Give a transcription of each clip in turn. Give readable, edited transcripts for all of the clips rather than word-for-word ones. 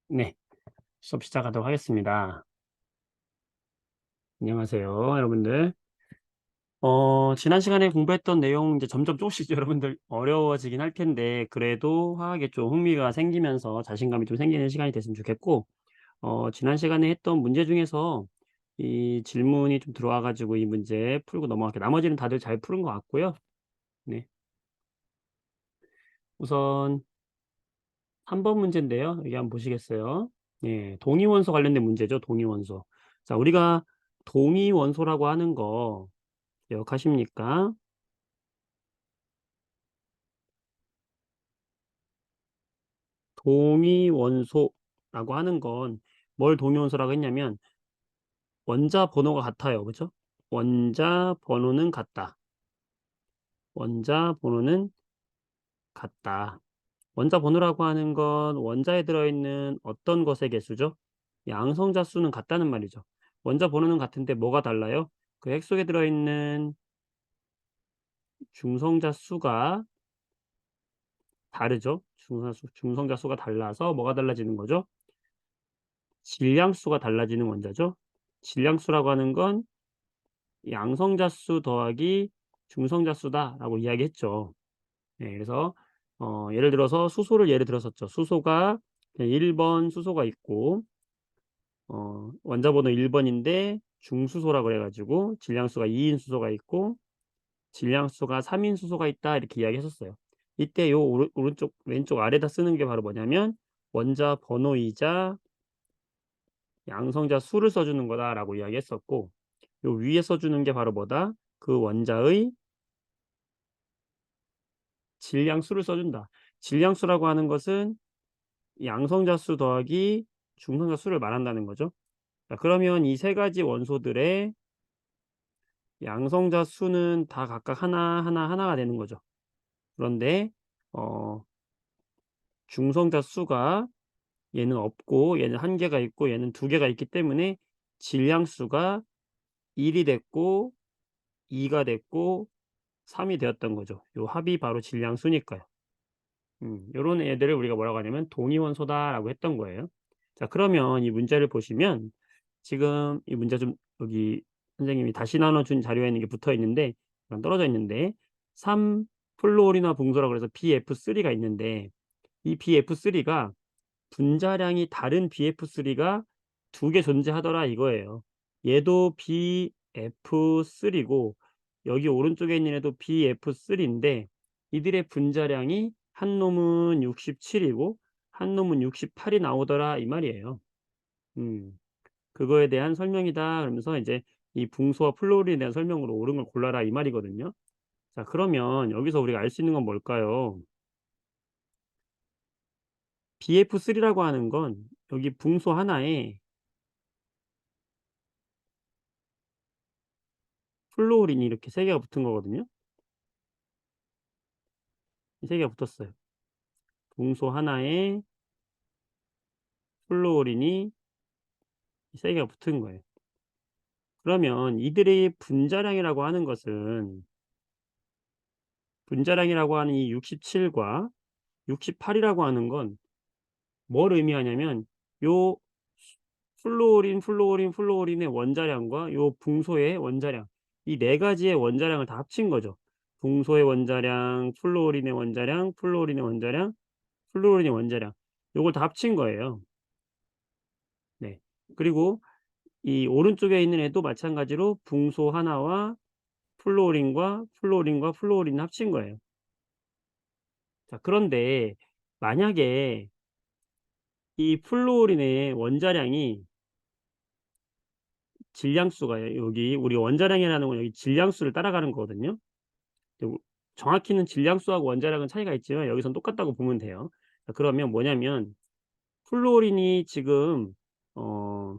네. 수업 시작하도록 하겠습니다. 안녕하세요, 여러분들. 지난 시간에 공부했던 내용 이제 점점 조금씩 여러분들 어려워지긴 할 텐데, 그래도 화학에 좀 흥미가 생기면서 자신감이 좀 생기는 시간이 됐으면 좋겠고, 지난 시간에 했던 문제 중에서 이 질문이 좀 들어와 가지고 이 문제 풀고 넘어갈게요. 나머지는 다들 잘 푸는 것 같고요. 네. 우선 3번 문제인데요. 여기 한번 보시겠어요? 예, 동위원소 관련된 문제죠. 동위원소. 자, 우리가 동위원소라고 하는 거 기억하십니까? 동위원소라고 하는 건 뭘 동위원소라고 했냐면 원자 번호가 같아요. 그죠? 원자 번호는 같다. 원자 번호는 같다. 원자 번호라고 하는 건 원자에 들어있는 어떤 것의 개수죠? 양성자 수는 같다는 말이죠. 원자 번호는 같은데 뭐가 달라요? 그 핵 속에 들어있는 중성자 수가 다르죠. 중성자 수가 달라서 뭐가 달라지는 거죠? 질량수가 달라지는 원자죠. 질량수라고 하는 건 양성자 수 더하기 중성자 수다라고 이야기했죠. 네, 그래서 예를 들어서 수소를 예를 들었었죠. 수소가 1번 수소가 있고 원자 번호 1번인데 중수소라고 그래 가지고 질량수가 2인 수소가 있고 질량수가 3인 수소가 있다 이렇게 이야기했었어요. 이때 요 오른쪽 왼쪽 아래다 쓰는 게 바로 뭐냐면 원자 번호이자 양성자 수를 써주는 거다라고 이야기했었고 요 위에 써주는 게 바로 뭐다? 그 원자의 질량수를 써준다. 질량수라고 하는 것은 양성자 수 더하기 중성자 수를 말한다는 거죠. 자, 그러면 이 세 가지 원소들의 양성자 수는 다 각각 하나가 되는 거죠. 그런데 어, 중성자 수가 얘는 없고 얘는 한 개가 있고 얘는 두 개가 있기 때문에 질량수가 1이 됐고 2가 됐고 3이 되었던 거죠. 요 합이 바로 질량수니까요. 요런 애들을 우리가 뭐라고 하냐면 동위원소다라고 했던 거예요. 자, 그러면 이 문제를 보시면 지금 이 문제 좀 여기 선생님이 다시 나눠 준 자료에 있는 게 붙어 있는데 떨어져 있는데 3 플루오리나 붕소라고 그래서 BF3가 있는데 이 BF3가 분자량이 다른 BF3가 두 개 존재하더라 이거예요. 얘도 BF3고 여기 오른쪽에 있는 애도 BF3인데 이들의 분자량이 한 놈은 67이고 한 놈은 68이 나오더라 이 말이에요. 음. 그거에 대한 설명이다 그러면서 이제 이 붕소와 플로리에 대한 설명으로 옳은 걸 골라라 이 말이거든요. 자, 그러면 여기서 우리가 알 수 있는 건 뭘까요? BF3라고 하는 건 여기 붕소 하나에 플로린이 이렇게 세 개가 붙은 거거든요. 이 세 개가 붙었어요. 붕소 하나에 플로린이 세 개가 붙은 거예요. 그러면 이들의 분자량이라고 하는 이 67과 68이라고 하는 건 뭘 의미하냐면 요 플루오린의 원자량과 요 붕소의 원자량 이 네 가지의 원자량을 다 합친 거죠. 붕소의 원자량, 플루오린의 원자량 요걸 다 합친 거예요. 네. 그리고 이 오른쪽에 있는 애도 마찬가지로 붕소 하나와 플루오린을 합친 거예요. 자, 그런데 만약에 이 플루오린의 원자량이 질량수가 여기 우리 원자량이라는 건 여기 질량수를 따라가는 거거든요. 요 정확히는 질량수하고 원자량은 차이가 있지만 여기선 똑같다고 보면 돼요. 자, 그러면 뭐냐면 플루오린이 지금 어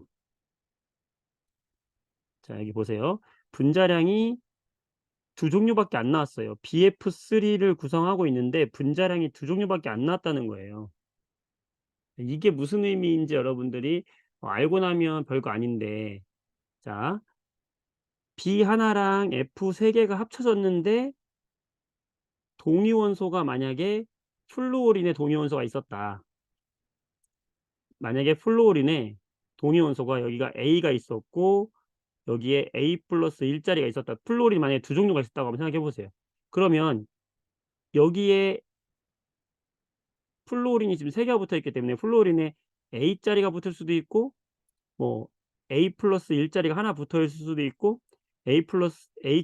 자 여기 보세요. 분자량이 두 종류밖에 안 나왔어요. BF3를 구성하고 있는데 분자량이 두 종류밖에 안 나왔다는 거예요. 이게 무슨 의미인지 여러분들이 알고 나면 별거 아닌데 자 B 하나랑 F 세 개가 합쳐졌는데 동위원소가 만약에 플루오린의 동위원소가 있었다. 만약에 플루오린에 동위원소가 여기가 A가 있었고 여기에 A+1 자리가 있었다. 플루오린이 만약에 두 종류가 있었다고 한번 생각해 보세요. 그러면 여기에 플루오린이 지금 3 개가 붙어 있기 때문에 플루오린에 A 자리가 붙을 수도 있고 뭐 A+1 자리가 하나 붙어 있을 수도 있고 A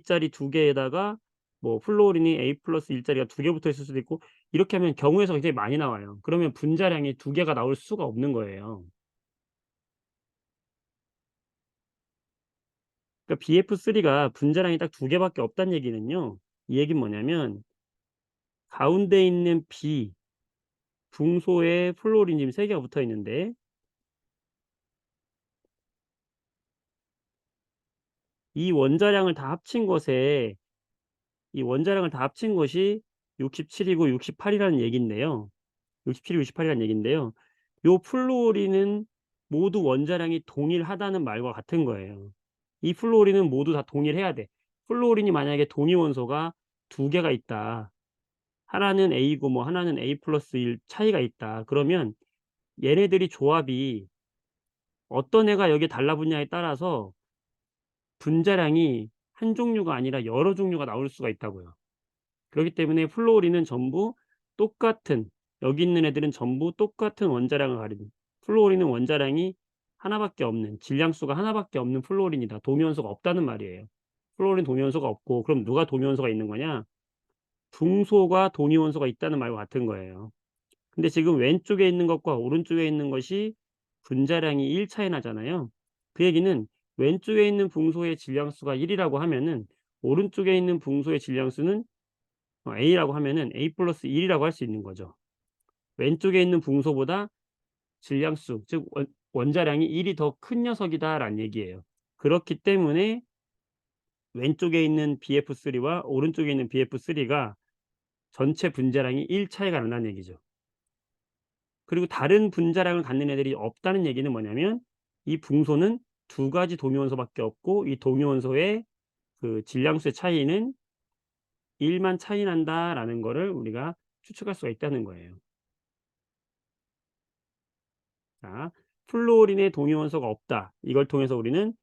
자리 2 개에다가 뭐 플루오린이 A+1 자리가 2개 붙어 있을 수도 있고 이렇게 하면 경우의 수가 굉장히 많이 나와요. 그러면 분자량이 2 개가 나올 수가 없는 거예요. 그러니까 BF3가 분자량이 딱 2 개밖에 없다는 얘기는요. 이 얘기는 뭐냐면 가운데 있는 B 붕소에 플루오린 지금 3 개가 붙어 있는데 이 원자량을 다 합친 것에 이 원자량을 다 합친 것이 67 이고 68 이라는 얘긴데요. 67, 68 이라는 얘긴데요. 요 플루오린은 모두 원자량이 동일하다는 말과 같은 거예요. 이 플루오린은 모두 다 동일해야 돼. 플루오린이 만약에 동위 원소가 2 개가 있다. 하나는 A고 뭐 하나는 A+1 차이가 있다. 그러면 얘네들이 조합이 어떤 애가 여기에 달라붙냐에 따라서 분자량이 한 종류가 아니라 여러 종류가 나올 수가 있다고요. 그렇기 때문에 플루오린은 전부 똑같은 여기 있는 애들은 전부 똑같은 원자량을 가리는 플루오린은 원자량이 하나밖에 없는 질량수가 하나밖에 없는 플루오린이다. 동위원소가 없다는 말이에요. 플루오린 동위원소가 없고 그럼 누가 동위원소가 있는 거냐? 붕소가 동위원소가 있다는 말과 같은 거예요. 근데 지금 왼쪽에 있는 것과 오른쪽에 있는 것이 분자량이 1 차이 나잖아요. 그 얘기는 왼쪽에 있는 붕소의 질량수가 1 이라고 하면은 오른쪽에 있는 붕소의 질량수는 A라고 하면은 A+1 이라고 할 수 있는 거죠. 왼쪽에 있는 붕소보다 질량수 즉 원자량이 1이 더 큰 녀석이다라는 얘기예요. 그렇기 때문에 왼쪽에 있는 BF3와 오른쪽에 있는 BF3가 전체 분자량이 1 차이가 난다는 얘기죠. 그리고 다른 분자량을 갖는 애들이 없다는 얘기는 뭐냐면 이 붕소는 2 가지 동위원소밖에 없고 이 동위원소의 그 질량수의 차이는 1만 차이 난다라는 거를 우리가 추측할 수가 있다는 거예요. 자, 플루오린의 동위원소가 없다. 이걸 통해서 우리는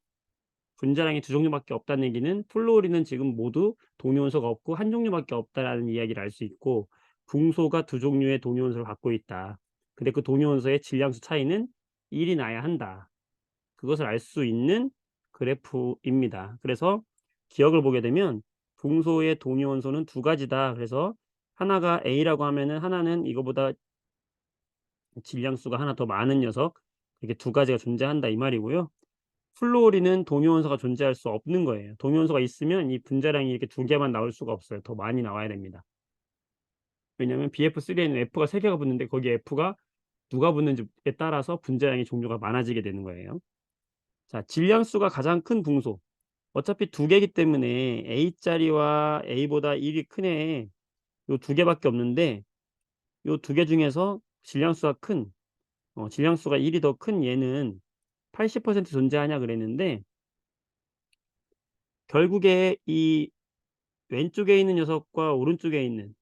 분자량이 2 종류밖에 없다는 얘기는 플루오린은 지금 모두 동위원소가 없고 한 종류밖에 없다라는 이야기를 알 수 있고 붕소가 2 종류의 동위원소를 갖고 있다. 근데 그 동위원소의 질량수 차이는 1이 나야 한다. 그것을 알 수 있는 그래프입니다. 그래서 기억을 보게 되면 붕소의 동위원소는 2 가지다. 그래서 하나가 A라고 하면은 하나는 이거보다 질량수가 하나 더 많은 녀석 이렇게 2 가지가 존재한다 이 말이고요. 플루오린은 동위원소가 존재할 수 없는 거예요. 동위원소가 있으면 이 분자량이 이렇게 2 개만 나올 수가 없어요. 더 많이 나와야 됩니다. 왜냐하면 BF3에는 F가 3 개가 붙는데 거기에 F가 누가 붙는지에 따라서 분자량의 종류가 많아지게 되는 거예요. 자, 질량수가 가장 큰 붕소. 어차피 2 개이기 때문에 A 자리와 A보다 1이 큰 애 요 2 개밖에 없는데 요 2개 중에서 질량수가 큰 질량수가 1이 더 큰 얘는 80% 존재하냐 그랬는데 결국에 이 왼쪽에 있는 녀석과 오른쪽에 있는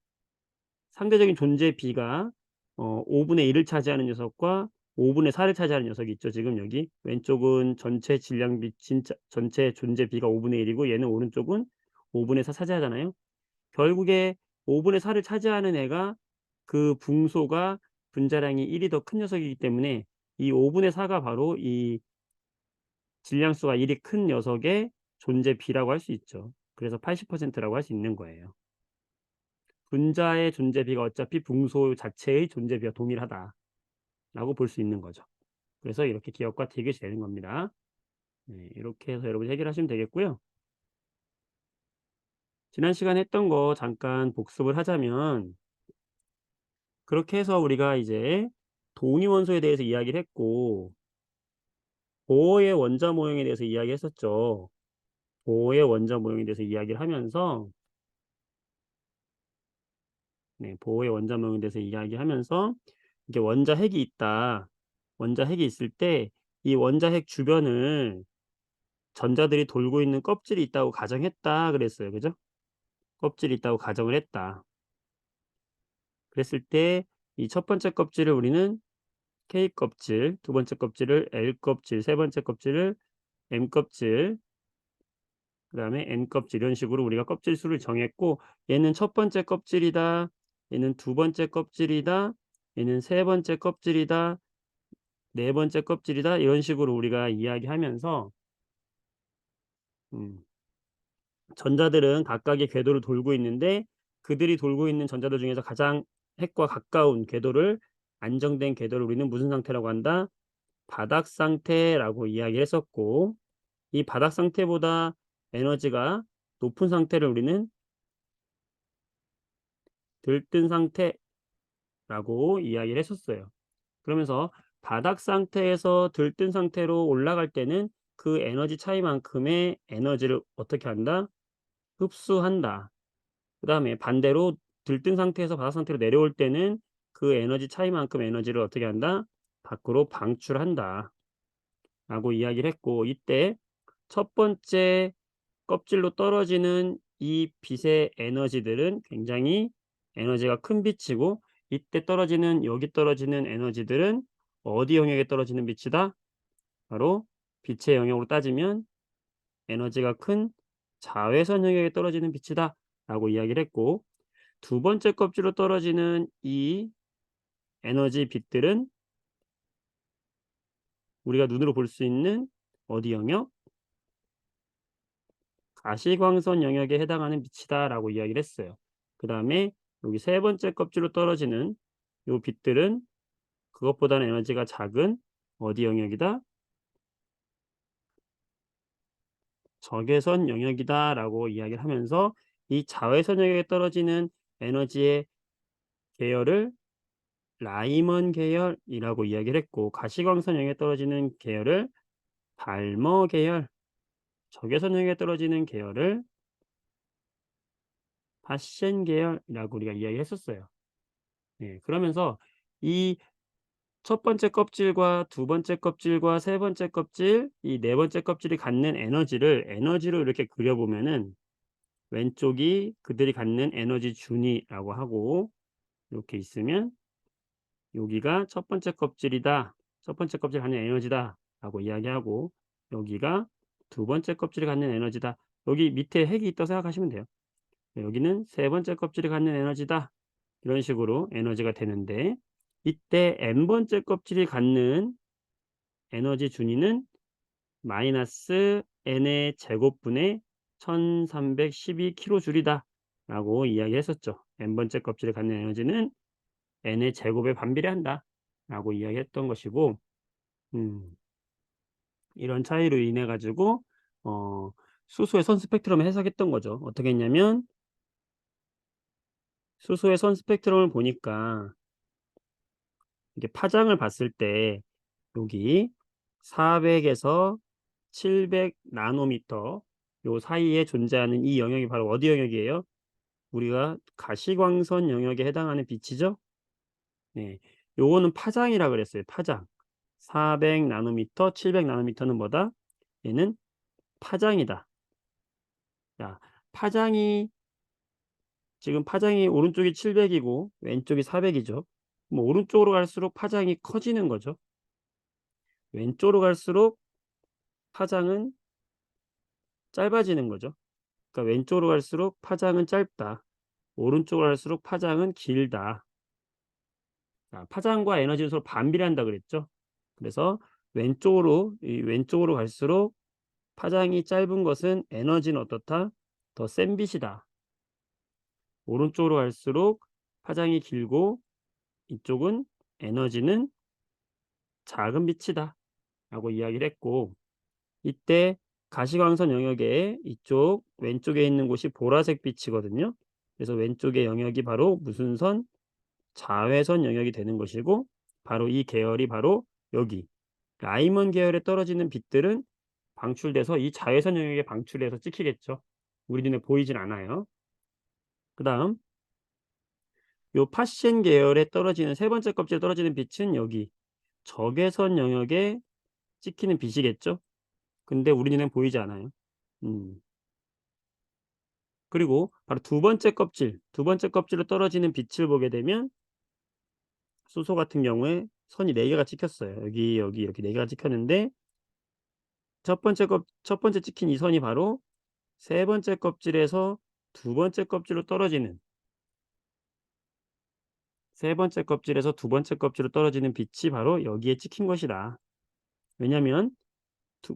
상대적인 존재 비가 5 분의 1을 차지하는 녀석과 5 분의 4를 차지하는 녀석이 있죠. 지금 여기 왼쪽은 전체 질량비 진짜 전체 존재 비가 5 분의 1 이고 얘는 오른쪽은 5 분의 4 차지하잖아요. 결국에 5 분의 4를 차지하는 애가 그 붕소가 분자량이 1이 더 큰 녀석이기 때문에 이 5 분의 4가 바로 이 질량수가 1이 큰 녀석의 존재 비라고 할 수 있죠. 그래서 80% 라고 할 수 있는 거예요. 분자의 존재 비가 어차피 붕소 자체의 존재 비와 동일하다라고 볼 수 있는 거죠. 그래서 이렇게 기억과 티귿이 되는 겁니다. 네, 이렇게 해서 여러분이 해결하시면 되겠고요. 지난 시간에 했던 거 잠깐 복습을 하자면 그렇게 해서 우리가 이제 동위원소에 대해서 이야기를 했고 보어의 원자 모형에 대해서 이야기했었죠. 보어의 원자 모형에 대해서 이야기를 하면서 네, 보호의 원자 모형에 대해서 이야기하면서 이게 원자핵이 있다. 원자핵이 있을 때 이 원자핵 주변을 전자들이 돌고 있는 껍질이 있다고 가정했다 그랬어요. 그죠? 껍질이 있다고 가정을 했다. 그랬을 때 이 첫 번째 껍질을 우리는 K 껍질, 두 번째 껍질을 L 껍질, 세 번째 껍질을 M 껍질, 그다음에 N 껍질 이런 식으로 우리가 껍질 수를 정했고 얘는 첫 번째 껍질이다. 얘는 두 번째 껍질이다. 얘는 세 번째 껍질이다. 네 번째 껍질이다. 이런 식으로 우리가 이야기하면서 음 전자들은 각각의 궤도를 돌고 있는데 그들이 돌고 있는 전자들 중에서 가장 핵과 가까운 궤도를 안정된 궤도를 우리는 무슨 상태라고 한다? 바닥 상태라고 이야기를 했었고 이 바닥 상태보다 에너지가 높은 상태를 우리는 들뜬 상태라고 이야기를 했었어요. 그러면서 바닥 상태에서 들뜬 상태로 올라갈 때는 그 에너지 차이만큼의 에너지를 어떻게 한다? 흡수한다. 그다음에 반대로 들뜬 상태에서 바닥 상태로 내려올 때는 그 에너지 차이만큼 에너지를 어떻게 한다? 밖으로 방출한다. 라고 이야기를 했고 이때 첫 번째 껍질로 떨어지는 이 빛의 에너지들은 굉장히 에너지가 큰 빛이고 이때 떨어지는 여기 떨어지는 에너지들은 어디 영역에 떨어지는 빛이다? 바로 빛의 영역으로 따지면 에너지가 큰 자외선 영역에 떨어지는 빛이다 라고 이야기를 했고 두 번째 껍질로 떨어지는 이 에너지 빛들은 우리가 눈으로 볼 수 있는 어디 영역? 가시광선 영역에 해당하는 빛이다라고 이야기를 했어요. 그다음에 여기 세 번째 껍질로 떨어지는 요 빛들은 그것보다는 에너지가 작은 어디 영역이다? 적외선 영역이다라고 이야기를 하면서 이 자외선 영역에 떨어지는 에너지의 계열을 라이먼 계열이라고 이야기를 했고 가시광선 영역에 떨어지는 계열을 발머 계열, 적외선 영역에 떨어지는 계열을 파센 계열이라고 우리가 이야기했었어요. 네, 그러면서 이 첫 번째 껍질과 두 번째 껍질과 세 번째 껍질, 이 네 번째 껍질이 갖는 에너지를 에너지로 이렇게 그려보면은 왼쪽이 그들이 갖는 에너지 준위라고 하고 이렇게 있으면 여기가 첫 번째 껍질이다. 첫 번째 껍질 갖는 에너지다. 라고 이야기하고 여기가 두 번째 껍질이 갖는 에너지다. 여기 밑에 핵이 있다고 생각하시면 돼요. 여기는 세 번째 껍질이 갖는 에너지다. 이런 식으로 에너지가 되는데 이때 n번째 껍질이 갖는 에너지 준위는 마이너스 n의 제곱분의 1312kJ이다 라고 이야기했었죠. n번째 껍질을 갖는 에너지는 n의 제곱에 반비례한다 라고 이야기했던 것이고 음, 이런 차이로 인해 가지고 어, 수소의 선 스펙트럼을 해석했던 거죠. 어떻게 했냐면 수소의 선 스펙트럼을 보니까 이게 파장을 봤을 때 여기 400에서 700 나노미터 요 사이에 존재하는 이 영역이 바로 어디 영역이에요? 우리가 가시광선 영역에 해당하는 빛이죠. 네. 요거는 파장이라 그랬어요. 파장. 400 나노미터, 700 나노미터는 뭐다? 얘는 파장이다. 자, 파장이 지금 파장이 오른쪽이 700이고 왼쪽이 400이죠. 뭐 오른쪽으로 갈수록 파장이 커지는 거죠. 왼쪽으로 갈수록 파장은 짧아지는 거죠. 그러니까 왼쪽으로 갈수록 파장은 짧다. 오른쪽으로 갈수록 파장은 길다. 자, 파장과 에너지는 서로 반비례한다 그랬죠. 그래서 왼쪽으로 갈수록 파장이 짧은 것은 에너지는 어떻다? 더 센 빛이다. 오른쪽으로 갈수록 파장이 길고 이쪽은 에너지는 작은 빛이다. 라고 이야기를 했고 이때 가시광선 영역에 이쪽 왼쪽에 있는 곳이 보라색 빛이거든요. 그래서 왼쪽의 영역이 바로 무슨 선? 자외선 영역이 되는 것이고 바로 이 계열이 바로 여기 라이먼 계열에 떨어지는 빛들은 방출돼서 이 자외선 영역에 방출해서 찍히겠죠. 우리 눈에 보이진 않아요. 그다음 요 파센 계열에 떨어지는 세 번째 껍질에 떨어지는 빛은 여기 적외선 영역에 찍히는 빛이겠죠. 근데 우리 눈에는 보이지 않아요. 음. 그리고 바로 두 번째 껍질로 떨어지는 빛을 보게 되면 수소 같은 경우에 선이 4 개가 찍혔어요. 여기, 여기 이렇게 4 개가 찍혔는데 첫 번째 찍힌 이 선이 바로 세 번째 껍질에서 두 번째 껍질로 떨어지는 세 번째 껍질에서 두 번째 껍질로 떨어지는 빛이 바로 여기에 찍힌 것이다. 왜냐하면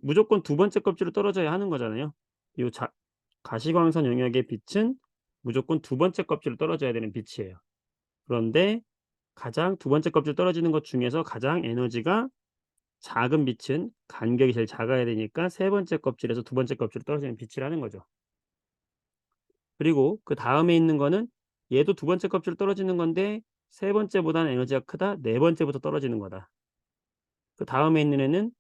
무조건 두 번째 껍질로 떨어져야 하는 거잖아요. 요 가시광선 영역의 빛은 무조건 두 번째 껍질로 떨어져야 되는 빛이에요. 그런데 가장 두 번째 껍질 떨어지는 것 중에서 가장 에너지가 작은 빛은 간격이 제일 작아야 되니까 세 번째 껍질에서 두 번째 껍질로 떨어지는 빛이라는 거죠. 그리고 그다음에 있는 거는 얘도 두 번째 껍질로 떨어지는 건데 세 번째보다는 에너지가 크다. 네 번째부터 떨어지는 거다. 그다음에 있는 애는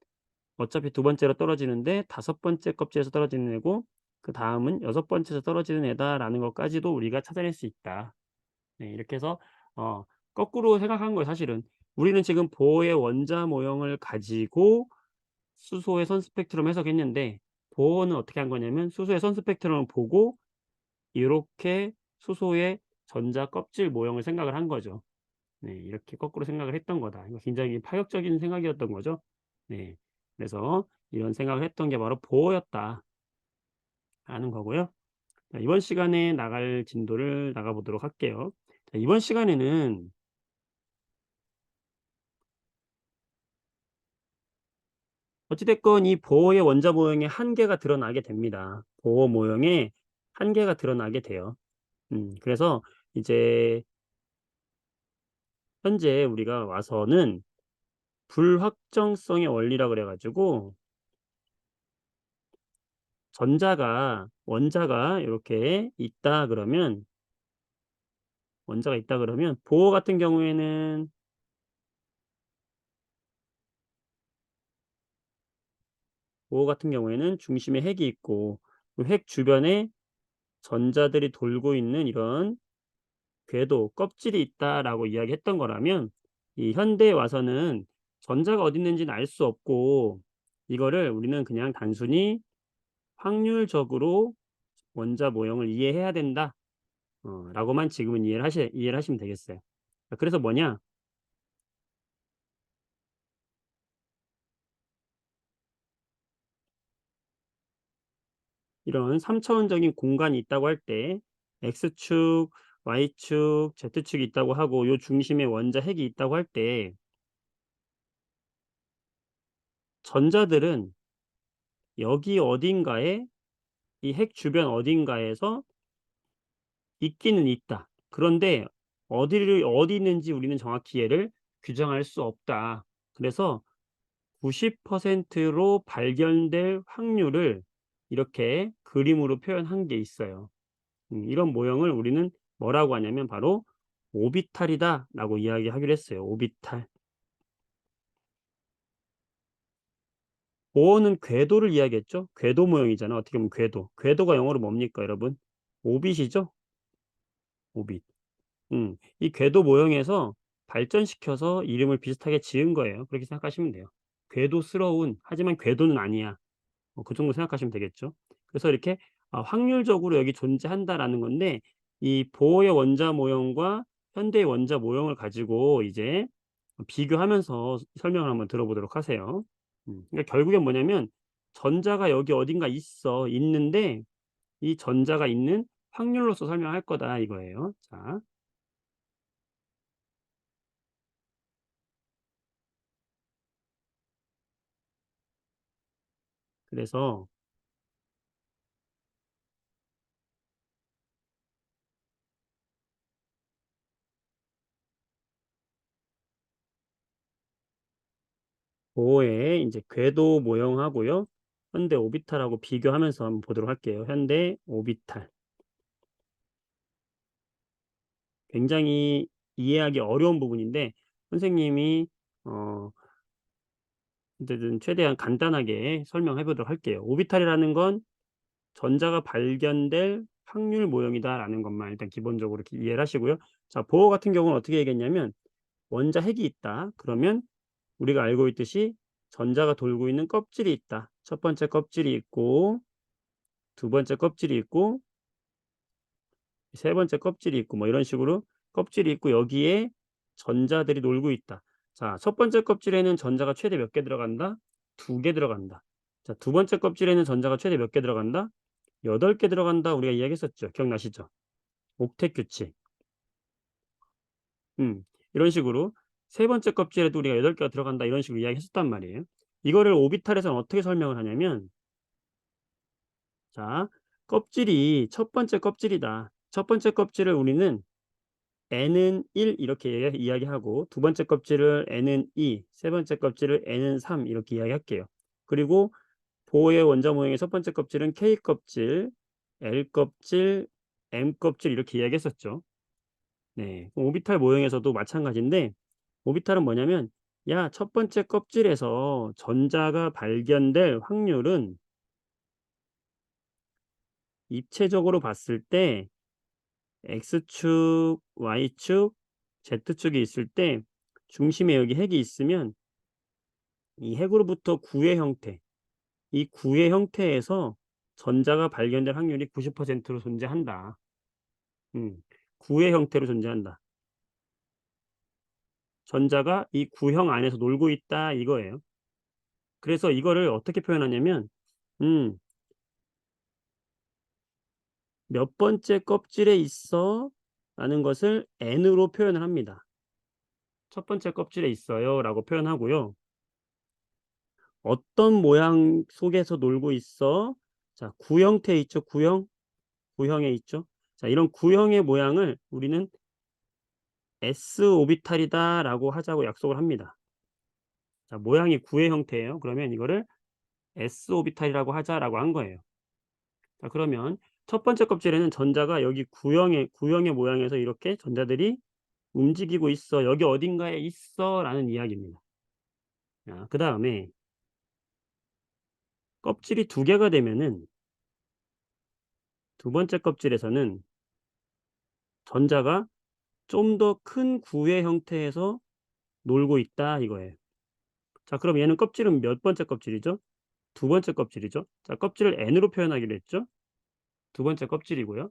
어차피 두 번째로 떨어지는데 다섯 번째 껍질에서 떨어지는 애고 그다음은 여섯 번째에서 떨어지는 애다라는 것까지도 우리가 찾아낼 수 있다. 네, 이렇게 해서 어 거꾸로 생각한 거예요 사실은. 우리는 지금 보호의 원자 모형을 가지고 수소의 선 스펙트럼 해석했는데 보호는 어떻게 한 거냐면 수소의 선 스펙트럼을 보고 이렇게 수소의 전자 껍질 모형을 생각을 한 거죠. 네. 이렇게 거꾸로 생각을 했던 거다. 이거 굉장히 파격적인 생각이었던 거죠. 네. 그래서 이런 생각을 했던 게 바로 보호였다라는 거고요. 자, 이번 시간에 나갈 진도를 나가 보도록 할게요. 자, 이번 시간에는 어찌 됐건 이 보호의 원자 모형의 한계가 드러나게 됩니다. 보호 모형의 한계가 드러나게 돼요. 그래서 이제 현재 우리가 와서는 불확정성의 원리라 그래 가지고 원자가 이렇게 있다 그러면 보호 같은 경우에는 중심에 핵이 있고 그 핵 주변에 전자들이 돌고 있는 이런 궤도 껍질이 있다라고 이야기했던 거라면 이 현대에 와서는 전자가 어디 있는지는 알 수 없고 이거를 우리는 그냥 단순히 확률적으로 원자 모형을 이해해야 된다. 라고만 지금은 이해를 하시면 되겠어요. 그래서 뭐냐? 이런 3 차원적인 공간이 있다고 할 때 X축, Y축, Z축이 있다고 하고 요 중심에 원자 핵이 있다고 할 때 전자들은 여기 어딘가에 이 핵 주변 어딘가에서 있기는 있다. 그런데 어디 있는지 우리는 정확히 얘를 규정할 수 없다. 그래서 90%로 발견될 확률을 이렇게 그림으로 표현한 게 있어요. 이런 모형을 우리는 뭐라고 하냐면 바로 오비탈이다라고 이야기하기로 했어요. 오비탈. 보어는 궤도를 이야기했죠. 궤도 모형이잖아. 어떻게 보면 궤도. 궤도가 영어로 뭡니까, 여러분? 오빗이죠. 오빗. 이 궤도 모형에서 발전시켜서 이름을 비슷하게 지은 거예요. 그렇게 생각하시면 돼요. 궤도스러운 하지만 궤도는 아니야. 그 정도 생각하시면 되겠죠. 그래서 이렇게 확률적으로 여기 존재한다라는 건데 이 보호의 원자 모형과 현대의 원자 모형을 가지고 이제 비교하면서 설명을 한번 들어보도록 하세요. 그러니까 결국엔 뭐냐면 전자가 여기 어딘가 있는데 이 전자가 있는 확률로서 설명할 거다 이거예요. 자, 그래서 보호의 이제 궤도 모형하고요. 현대 오비탈하고 비교하면서 한번 보도록 할게요. 현대 오비탈. 굉장히 이해하기 어려운 부분인데 선생님이 어 어쨌든 최대한 간단하게 설명해 보도록 할게요. 오비탈이라는 건 전자가 발견될 확률 모형이다라는 것만 일단 기본적으로 이렇게 이해를 하시고요. 자, 보호 같은 경우는 어떻게 얘기했냐면 원자 핵이 있다. 그러면 우리가 알고 있듯이 전자가 돌고 있는 껍질이 있다. 첫 번째 껍질이 있고 두 번째 껍질이 있고 세 번째 껍질이 있고 뭐 이런 식으로 껍질이 있고 여기에 전자들이 놀고 있다. 자, 첫 번째 껍질에는 전자가 최대 몇 개 들어간다? 2개 들어간다. 자, 두 번째 껍질에는 전자가 최대 몇 개 들어간다? 8개 들어간다. 우리가 이야기했었죠. 기억나시죠? 옥텟 규칙. 이런 식으로 세 번째 껍질에도 우리가 8개가 들어간다. 이런 식으로 이야기했었단 말이에요. 이거를 오비탈에서는 어떻게 설명을 하냐면, 자, 껍질이 첫 번째 껍질이다. 첫 번째 껍질을 우리는 n은 1 이렇게 이야기하고, 두 번째 껍질을 n은 2, 세 번째 껍질을 n은 3 이렇게 이야기할게요. 그리고 보호의 원자 모형의 첫 번째 껍질은 K 껍질, L 껍질, M 껍질 이렇게 이야기했었죠. 네. 오비탈 모형에서도 마찬가지인데, 오비탈은 뭐냐면, 야, 첫 번째 껍질에서 전자가 발견될 확률은 입체적으로 봤을 때 X축, Y축, Z축이 있을 때 중심에 여기 핵이 있으면 이 핵으로부터 구의 형태, 이 구의 형태에서 전자가 발견될 확률이 90%로 존재한다. 음, 구의 형태로 존재한다. 전자가 이 구형 안에서 놀고 있다 이거예요. 그래서 이거를 어떻게 표현하냐면 음, 몇 번째 껍질에 있어 라는 것을 n으로 표현을 합니다. 첫 번째 껍질에 있어요 라고 표현하고요. 어떤 모양 속에서 놀고 있어? 자, 구형태 있죠? 구형에 있죠? 자, 이런 구형의 모양을 우리는 S 오비탈이다 라고 하자고 약속을 합니다. 자, 모양이 구의 형태예요. 그러면 이거를 S 오비탈이라고 하자라고 한 거예요. 자, 그러면 첫 번째 껍질에는 전자가 여기 구형의 모양에서 이렇게 전자들이 움직이고 있어. 여기 어딘가에 있어라는 이야기입니다. 자, 그다음에 껍질이 두 개가 되면은 두 번째 껍질에서는 전자가 좀 더 큰 구의 형태에서 놀고 있다 이거예요. 자, 그럼 얘는 껍질은 몇 번째 껍질이죠? 두 번째 껍질이죠. 자, 껍질을 n으로 표현하기로 했죠. 두 번째 껍질이고요.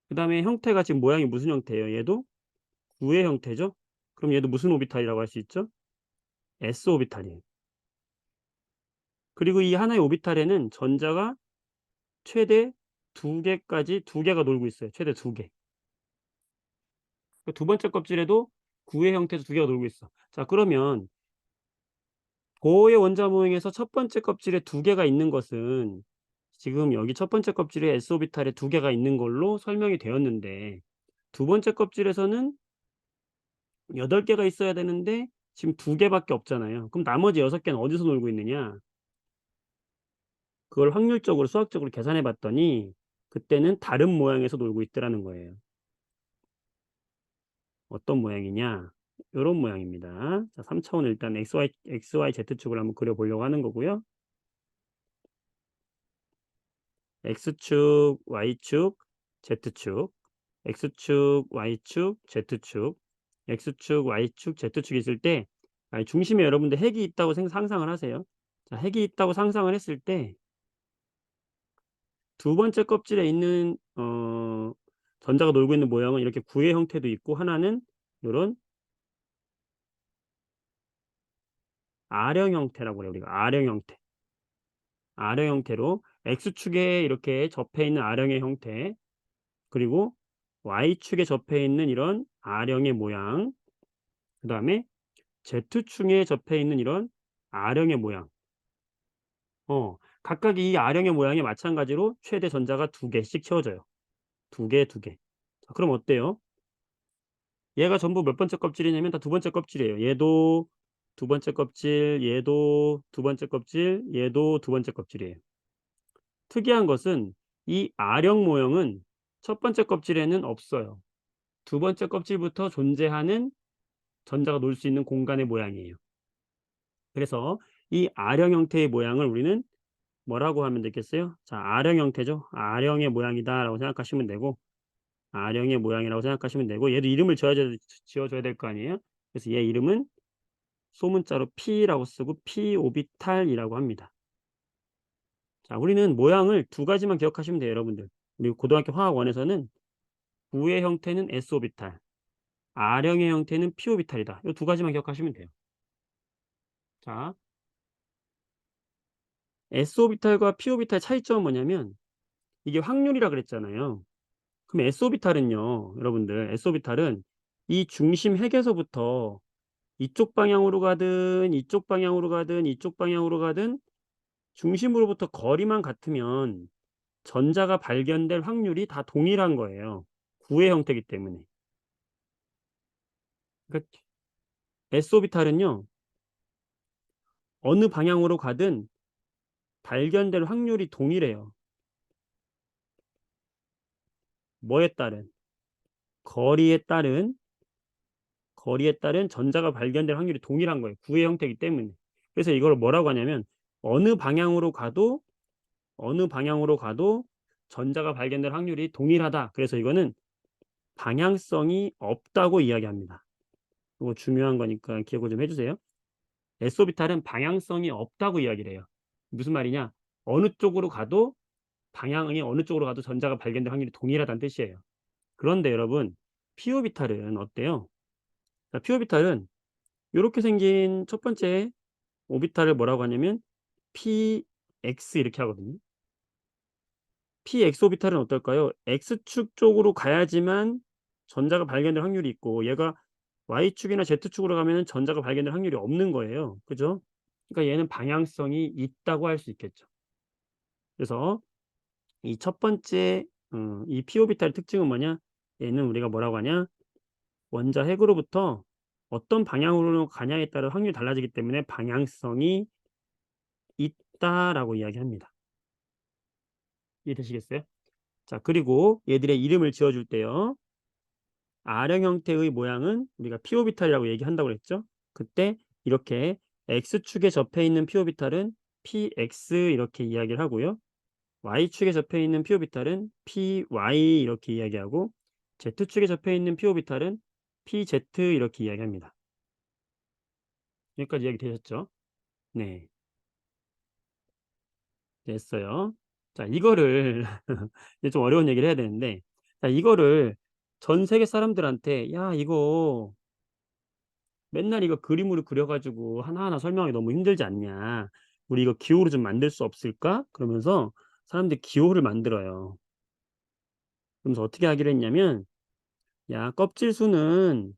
그다음에 형태가 지금 모양이 무슨 형태예요? 얘도 구의 형태죠. 그럼 얘도 무슨 오비탈이라고 할 수 있죠? s 오비탈이에요. 그리고 이 하나의 오비탈에는 전자가 최대 두 개가 놀고 있어요. 최대 두 개. 두 번째 껍질에도 구의 형태에서 두 개가 놀고 있어. 자, 그러면 고의 원자 모형에서 첫 번째 껍질에 두 개가 있는 것은 지금 여기 첫 번째 껍질에 s 오비탈에 두 개가 있는 걸로 설명이 되었는데, 두 번째 껍질에서는 8개가 있어야 되는데 지금 두 개밖에 없잖아요. 그럼 나머지 6개는 어디서 놀고 있느냐? 그걸 확률적으로 수학적으로 계산해 봤더니 그때는 다른 모양에서 놀고 있더라는 거예요. 어떤 모양이냐? 요런 모양입니다. 자, 3차원을 일단 XY, Z축을 한번 그려 보려고 하는 거고요. X축, Y축, Z축, X축, Y축, Z축, X축, Y축, Z축이 있을 때 중심에 여러분들 핵이 있다고 상상을 하세요. 자, 핵이 있다고 상상을 했을 때 두 번째 껍질에 있는 전자가 놀고 있는 모양은 이렇게 구의 형태도 있고, 하나는 요런 R형 형태라고 그래요. 우리가 R형 형태. R형 형태로 X축에 이렇게 접해 있는 R형의 형태, 그리고 Y축에 접해 있는 이런 R형의 모양, 그다음에 Z축에 접해 있는 이런 R형의 모양. 각각 이 R형의 모양에 마찬가지로 최대 전자가 두 개씩 채워져요. 두 개, 두 개. 자, 그럼 어때요? 얘가 전부 몇 번째 껍질이냐면 다 두 번째 껍질이에요. 얘도 두 번째 껍질, 얘도 두 번째 껍질, 얘도 두 번째 껍질이에요. 특이한 것은 이 R형 모형은 첫 번째 껍질에는 없어요. 두 번째 껍질부터 존재하는 전자가 놀 수 있는 공간의 모양이에요. 그래서 이 R형 형태의 모양을 우리는 뭐라고 하면 되겠어요? 자, R형 형태죠. R형의 모양이다라고 생각하시면 되고, R형의 모양이라고 생각하시면 되고, 얘도 이름을 지어줘야 될 거 아니에요? 그래서 얘 이름은 소문자로 P라고 쓰고 P 오비탈이라고 합니다. 자, 우리는 모양을 두 가지만 기억하시면 돼요, 여러분들. 우리 고등학교 화학 1에서는 구의 형태는 s 오비탈, R형의 형태는 p 오비탈이다. 이 두 가지만 기억하시면 돼요. 자, s 오비탈과 p 오비탈의 차이점은 뭐냐면 이게 확률이라 그랬잖아요. 그럼 s 오비탈은요, 여러분들, s 오비탈은 이 중심 핵에서부터 이쪽 방향으로 가든 이쪽 방향으로 가든 이쪽 방향으로 가든 중심으로부터 거리만 같으면 전자가 발견될 확률이 다 동일한 거예요. 구의 형태이기 때문에. 그러니까 s 오비탈은요, 어느 방향으로 가든 발견될 확률이 동일해요. 뭐에 따른? 거리에 따른 거리에 따른 전자가 발견될 확률이 동일한 거예요. 구의 형태이기 때문에. 그래서 이걸 뭐라고 하냐면 어느 방향으로 가도 어느 방향으로 가도 전자가 발견될 확률이 동일하다. 그래서 이거는 방향성이 없다고 이야기합니다. 이거 중요한 거니까 기억을 좀 해주세요. S오비탈은 방향성이 없다고 이야기를 해요. 무슨 말이냐? 어느 쪽으로 가도 방향이 어느 쪽으로 가도 전자가 발견될 확률이 동일하다는 뜻이에요. 그런데 여러분, P오비탈은 어때요? 자, P오비탈은 이렇게 생긴 첫 번째 오비탈을 뭐라고 하냐면 PX 이렇게 하거든요. PX 오비탈은 어떨까요? X축 쪽으로 가야지만 전자가 발견될 확률이 있고 얘가 Y축이나 Z축으로 가면은 전자가 발견될 확률이 없는 거예요. 그죠? 그러니까 얘는 방향성이 있다고 할 수 있겠죠. 그래서 이 첫 번째 이 p 오비탈의 특징은 뭐냐? 얘는 우리가 뭐라고 하냐? 원자 핵으로부터 어떤 방향으로 가냐에 따라 확률이 달라지기 때문에 방향성이 있다라고 이야기합니다. 이해되시겠어요? 자, 그리고 얘들의 이름을 지어 줄 때요. R형 형태의 모양은 우리가 p 오비탈이라고 얘기한다고 그랬죠? 그때 이렇게 X축에 접해 있는 p 오비탈은 px 이렇게 이야기를 하고요. Y축에 접해 있는 p 오비탈은 py 이렇게 이야기하고 Z축에 접해 있는 p 오비탈은 pz 이렇게 이야기합니다. 여기까지 이야기 되셨죠? 네. 됐어요. 자, 이거를 이제 좀 어려운 얘기를 해야 되는데 자, 이거를 전 세계 사람들한테 "야, 이거 맨날 이거 그림으로 그려 가지고 하나하나 설명하기 너무 힘들지 않냐. 우리 이거 기호로 좀 만들 수 없을까?" 그러면서 사람들이 기호를 만들어요. 그러면서 어떻게 하기로 했냐면 "야, 껍질 수는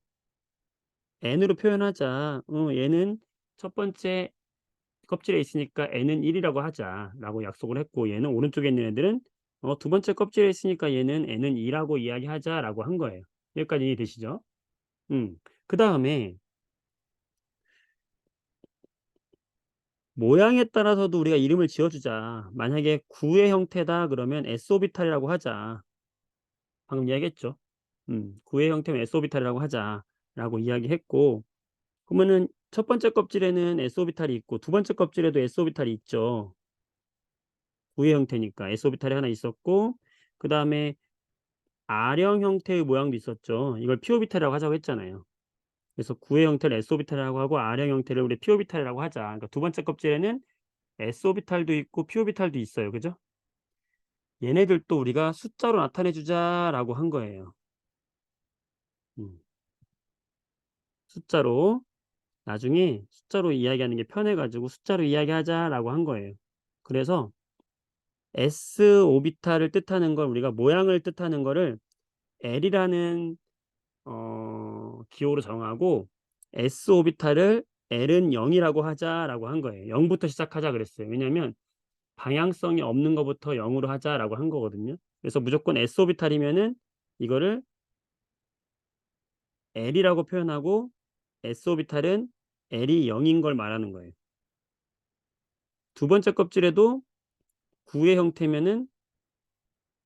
n으로 표현하자. 얘는 첫 번째 껍질에 있으니까 n은 1 이라고 하자."라고 약속을 했고 얘는 오른쪽에 있는 애들은 두 번째 껍질에 있으니까 얘는 n은 2 라고 이야기하자."라고 한 거예요. 여기까지 이해되시죠? 음. 그다음에 모양에 따라서도 우리가 이름을 지어 주자. 만약에 구의 형태다 그러면 S오비탈이라고 하자. 방금 이야기했죠. 구의 형태면 S오비탈이라고 하자라고 이야기했고 그러면은 첫 번째 껍질에는 S오비탈이 있고 두 번째 껍질에도 S오비탈이 있죠. 구의 형태니까 S오비탈이 하나 있었고 그다음에 R형 형태의 모양도 있었죠. 이걸 P오비탈이라고 하자고 했잖아요. 그래서 구의 형태를 S오비탈이라고 하고 R형 형태를 우리 P오비탈이라고 하자. 그러니까 두 번째 껍질에는 S오비탈도 있고 P오비탈도 있어요. 그죠? 얘네들도 우리가 숫자로 나타내 주자라고 한 거예요. 음. 숫자로 나중에 숫자로 이야기하는 게 편해 가지고 숫자로 이야기하자라고 한 거예요. 그래서 S 오비탈을 뜻하는 걸 우리가 모양을 뜻하는 거를 L이라는 기호로 정하고 S 오비탈을 L은 0이라고 하자라고 한 거예요. 0부터 시작하자 그랬어요. 왜냐면 방향성이 없는 것부터 0으로 하자라고 한 거거든요. 그래서 무조건 S 오비탈이면은 이거를 L이라고 표현하고 S 오비탈은 L이 0인 걸 말하는 거예요. 두 번째 껍질에도 구의 형태면은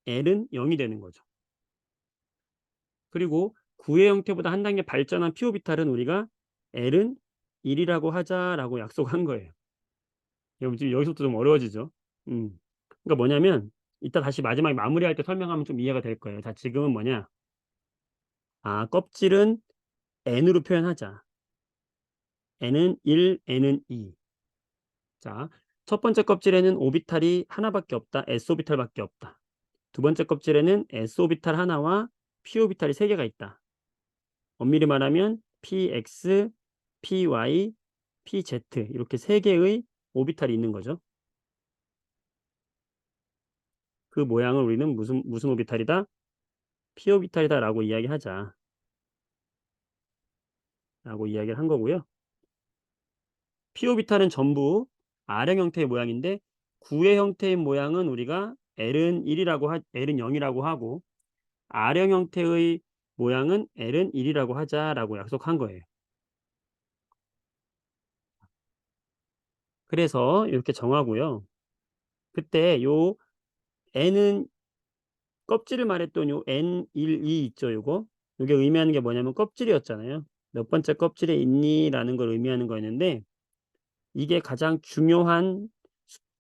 L은 0이 되는 거죠. 그리고 구의 형태보다 한 단계 발전한 p 오비탈은 우리가 L은 1이라고 하자라고 약속한 거예요. 여러분 지금 여기서부터 좀 어려워지죠. 음. 그러니까 뭐냐면 이따 다시 마지막에 마무리할 때 설명하면 좀 이해가 될 거예요. 자, 지금은 뭐냐? 껍질은 n으로 표현하자. n은 1, n은 2. 자, 첫 번째 껍질에는 오비탈이 하나밖에 없다. s 오비탈밖에 없다. 두 번째 껍질에는 s 오비탈 하나와 p 오비탈이 세 개가 있다. 엄밀히 말하면 px, py, pz 이렇게 세 개의 오비탈이 있는 거죠. 그 모양을 우리는 무슨 오비탈이다? p 오비탈이다라고 이야기하자. 라고 이야기를 한 거고요. p 오비탈은 전부 R형 형태의 모양인데 구의 형태의 모양은 우리가 L은 0이라고 하고 R형 형태의 모양은 L은 1이라고 하자라고 약속한 거예요. 그래서 이렇게 정하고요. 그때 요 N은 껍질을 말했던 요 N1, 2 있죠, 요거. 요게 의미하는 게 뭐냐면 껍질이었잖아요. 몇 번째 껍질에 있니라는 걸 의미하는 거였는데 이게 가장 중요한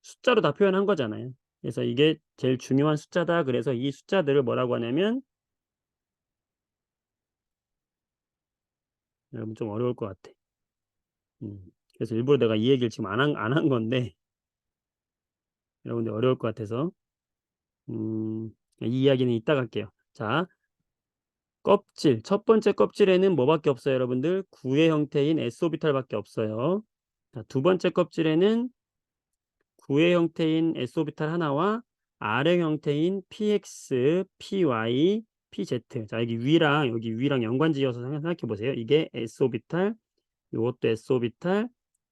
숫자로 다 표현한 거잖아요. 그래서 이게 제일 중요한 숫자다. 그래서 이 숫자들을 뭐라고 하냐면 여러분 좀 어려울 것 같아. 음. 그래서 일부러 내가 이 얘기를 지금 안 한 건데 여러분들 어려울 것 같아서 이 이야기는 이따가 할게요. 자, 껍질. 첫 번째 껍질에는 뭐밖에 없어요, 여러분들? 구의 형태인 S오비탈밖에 없어요. 자, 두 번째 껍질에는 구의 형태인 S오비탈 하나와 R형 형태인 PX, PY, PZ. 자, 여기 위랑 연관 지어서 생각해 보세요. 이게 S오비탈, 요것도 S오비탈,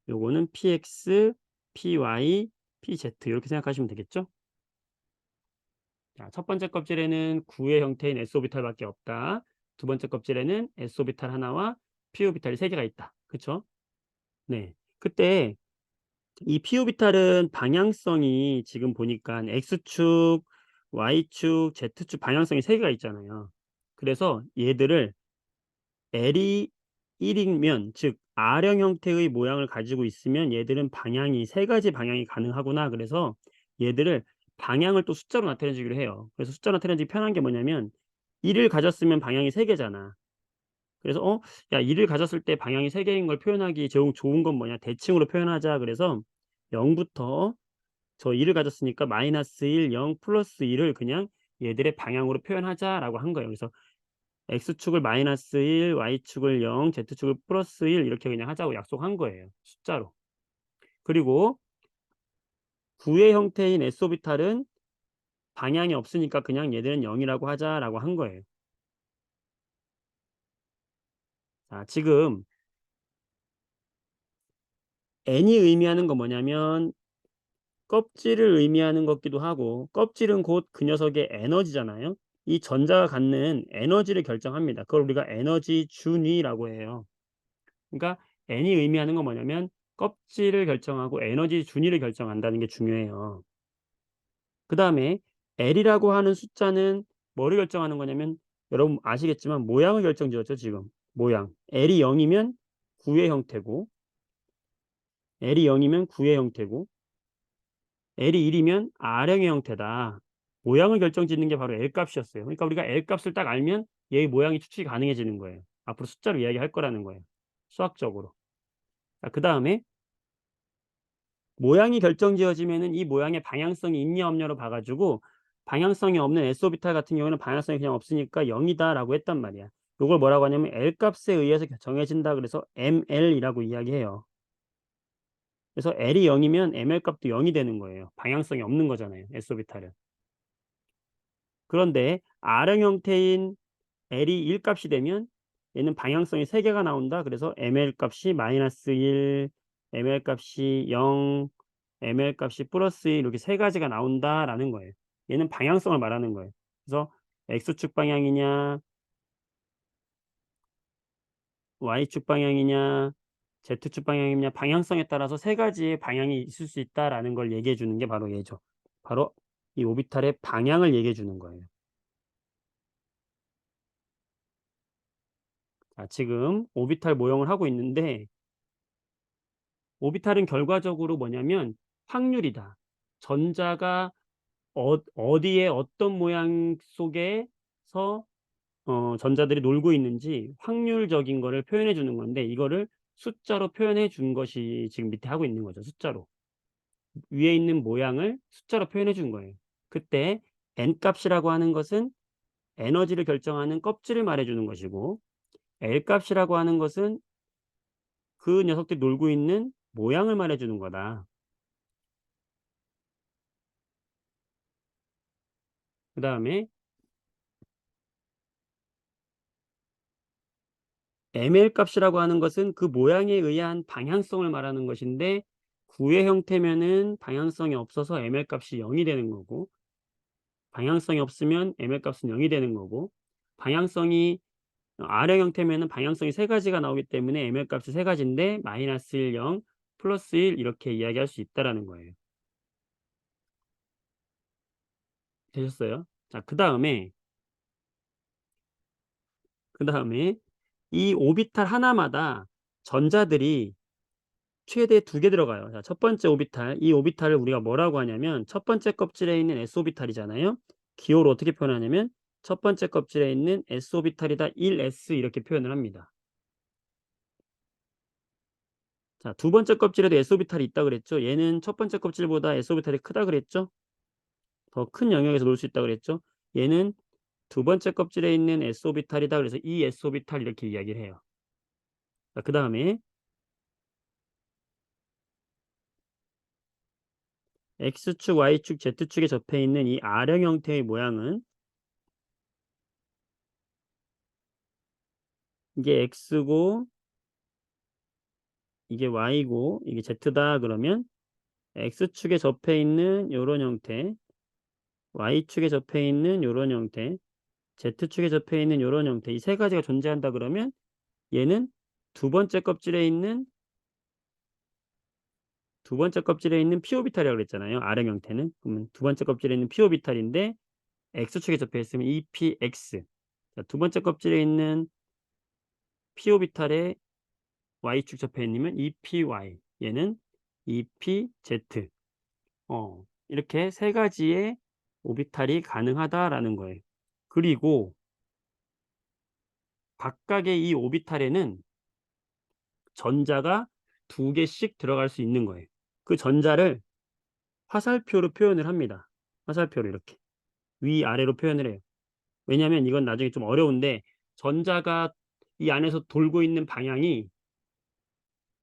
요거는 PX, PY, PZ 이렇게 생각하시면 되겠죠? 자, 첫 번째 껍질에는 구의 형태인 S오비탈밖에 없다. 두 번째 껍질에는 S오비탈 하나와 P오비탈이 세 개가 있다. 그쵸? 네. 그때 이 P오비탈은 방향성이 지금 보니까 X축, Y축, Z축 방향성이 세 개가 있잖아요. 그래서 얘들을 L이 1이면 즉 R형 형태의 모양을 가지고 있으면 얘들은 방향이 세 가지 방향이 가능하구나. 그래서 얘들을 방향을 또 숫자로 나타내 주기로 해요. 그래서 숫자로 나타내 주기 편한 게 뭐냐면 1을 가졌으면 방향이 세 개잖아. 그래서 야 1을 가졌을 때 방향이 세 개인 걸 표현하기 좋은 건 뭐냐? 대칭으로 표현하자. 그래서 0부터 저 1을 가졌으니까 -1, 0, +1을 그냥 얘들의 방향으로 표현하자라고 한 거예요. 그래서 X축을 -1, Y축을 0, Z축을 +1 이렇게 그냥 하자고 약속한 거예요, 숫자로. 그리고 구의 형태인 S오비탈은 방향이 없으니까 그냥 얘들은 0이라고 하자라고 한 거예요. 자, 지금 N이 의미하는 건 뭐냐면 껍질을 의미하는 것기도 하고 껍질은 곧 그 녀석의 에너지잖아요. 이 전자가 갖는 에너지를 결정합니다. 그걸 우리가 에너지 준위라고 해요. 그러니까 N이 의미하는 건 뭐냐면 껍질을 결정하고 에너지 준위를 결정한다는 게 중요해요. 그다음에 L이라고 하는 숫자는 뭐를 결정하는 거냐면 여러분 아시겠지만 모양을 결정지었죠, 지금. 모양. L이 0이면 구의 형태고 L이 0이면 구의 형태고 L이 1이면 R형의 형태다. 모양을 결정짓는 게 바로 L 값이었어요. 그러니까 우리가 L 값을 딱 알면 얘의 모양이 추측이 가능해지는 거예요. 앞으로 숫자로 이야기할 거라는 거예요, 수학적으로. 자, 그다음에 모양이 결정지어지면은 이 모양의 방향성이 있냐 없냐로 봐 가지고 방향성이 없는 S오비탈 같은 경우에는 방향성이 그냥 없으니까 0이다라고 했단 말이야. 요걸 뭐라고 하냐면 L 값에 의해서 정해진다 그래서 ML이라고 이야기해요. 그래서 L이 0이면 ML 값도 0이 되는 거예요. 방향성이 없는 거잖아요, S오비탈은. 그런데 R형 형태인 L이 1 값이 되면 얘는 방향성이 3 개가 나온다. 그래서 ML 값이 -1, ML 값이 0, ML 값이 +1 이렇게 세 가지가 나온다라는 거예요. 얘는 방향성을 말하는 거예요. 그래서 X축 방향이냐 Y축 방향이냐 Z축 방향이냐 방향성에 따라서 세 가지의 방향이 있을 수 있다라는 걸 얘기해 주는 게 바로 얘죠. 바로 이 오비탈의 방향을 얘기해 주는 거예요. 자, 지금 오비탈 모형을 하고 있는데 오비탈은 결과적으로 뭐냐면 확률이다. 전자가 어디에 어떤 모양 속에서 전자들이 놀고 있는지 확률적인 거를 표현해 주는 건데 이거를 숫자로 표현해 준 것이 지금 밑에 하고 있는 거죠. 숫자로. 위에 있는 모양을 숫자로 표현해 준 거예요. 그때 n 값이라고 하는 것은 에너지를 결정하는 껍질을 말해 주는 것이고 L 값이라고 하는 것은 그 녀석들이 놀고 있는 모양을 말해 주는 거다. 그다음에 ML 값이라고 하는 것은 그 모양에 의한 방향성을 말하는 것인데 구의 형태면은 방향성이 없어서 ML 값이 0이 되는 거고 방향성이 없으면 ML 값은 0이 되는 거고 방향성이 R형 형태면은 방향성이 세 가지가 나오기 때문에 ML 값이 세 가지인데 -1, 0, +1 이렇게 이야기할 수 있다라는 거예요. 되셨어요? 자, 그다음에 이 오비탈 하나마다 전자들이 최대 2개 들어가요. 자, 첫 번째 오비탈. 이 오비탈을 우리가 뭐라고 하냐면 첫 번째 껍질에 있는 s 오비탈이잖아요. 기호를 어떻게 표현하냐면 첫 번째 껍질에 있는 s 오비탈이다 1s 이렇게 표현을 합니다. 자, 두 번째 껍질에도 s 오비탈이 있다 그랬죠. 얘는 첫 번째 껍질보다 s 오비탈이 크다 그랬죠. 더 큰 영역에서 놀 수 있다 그랬죠. 얘는 두 번째 껍질에 있는 s 오비탈이다 그래서 이 s 오비탈 이렇게 이야기를 해요. 자, 그다음에 x축, y축, z축에 접해 있는 이 R형 형태의 모양은 이게 x고 이게 y고 이게 z다 그러면 x축에 접해 있는 요런 형태, y축에 접해 있는 요런 형태, z축에 접해 있는 요런 형태 이 세 가지가 존재한다 그러면 얘는 두 번째 껍질에 있는 p 오비탈이라고 그랬잖아요. R형 형태는. 그러면 두 번째 껍질에 있는 p 오비탈인데 x축에 접해 있으면 EPX. 자, 두 번째 껍질에 있는 p 오비탈에 y축 접해 있으면 EPY. 얘는 EPZ. 이렇게 세 가지의 오비탈이 가능하다라는 거예요. 그리고 각각의 이 오비탈에는 전자가 두 개씩 들어갈 수 있는 거예요. 그 전자를 화살표로 표현을 합니다. 화살표로 이렇게 위아래로 표현을 해요. 왜냐하면 이건 나중에 좀 어려운데 전자가 이 안에서 돌고 있는 방향이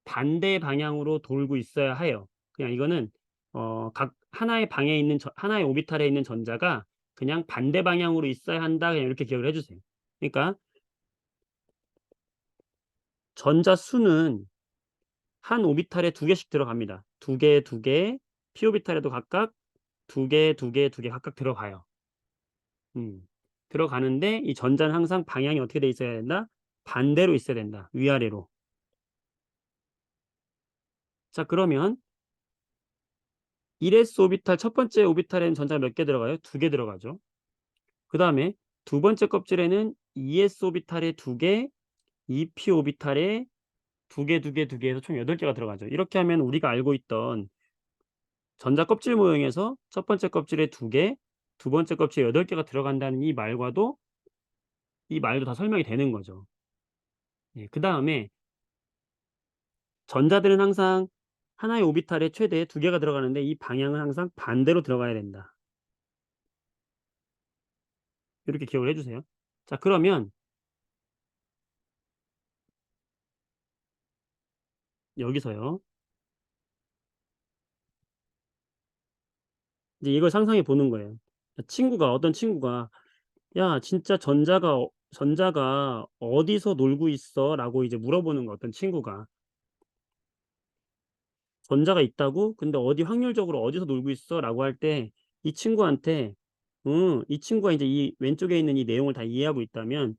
반대 방향으로 돌고 있어야 해요. 그냥 이거는 각 하나의 방에 있는 하나의 오비탈에 있는 전자가 그냥 반대 방향으로 있어야 한다. 그냥 이렇게 기억을 해 주세요. 그러니까 전자 수는 한 오비탈에 두 개씩 들어갑니다. 두 개, 두 개. p 오비탈에도 각각 두 개, 두 개, 두 개 각각 들어가요. 음. 들어가는데 이 전자는 항상 방향이 어떻게 돼 있어야 된다? 반대로 있어야 된다. 위아래로. 자, 그러면 1s 오비탈 첫 번째 오비탈에는 전자가 몇 개 들어가요? 두 개 들어가죠. 그다음에 두 번째 껍질에는 2s 오비탈에 두 개, 2p 오비탈에 두 개, 두 개, 두 개 해서 총 8개가 들어가죠. 이렇게 하면 우리가 알고 있던 전자 껍질 모형에서 첫 번째 껍질에 두 개, 두 번째 껍질에 8개가 들어간다는 이 말도 다 설명이 되는 거죠. 예, 그다음에 전자들은 항상 하나의 오비탈에 최대 두 개가 들어가는데 이 방향은 항상 반대로 들어가야 된다. 이렇게 기억을 해 주세요. 자, 그러면 여기서요. 이제 이걸 상상해 보는 거예요. 어떤 친구가 "야 진짜 전자가 어디서 놀고 있어?"라고 이제 물어보는 거 어떤 친구가. "전자가 있다고? 근데 어디 확률적으로 어디서 놀고 있어?"라고 할 때 이 친구한테 이 친구가 이제 이 왼쪽에 있는 이 내용을 다 이해하고 있다면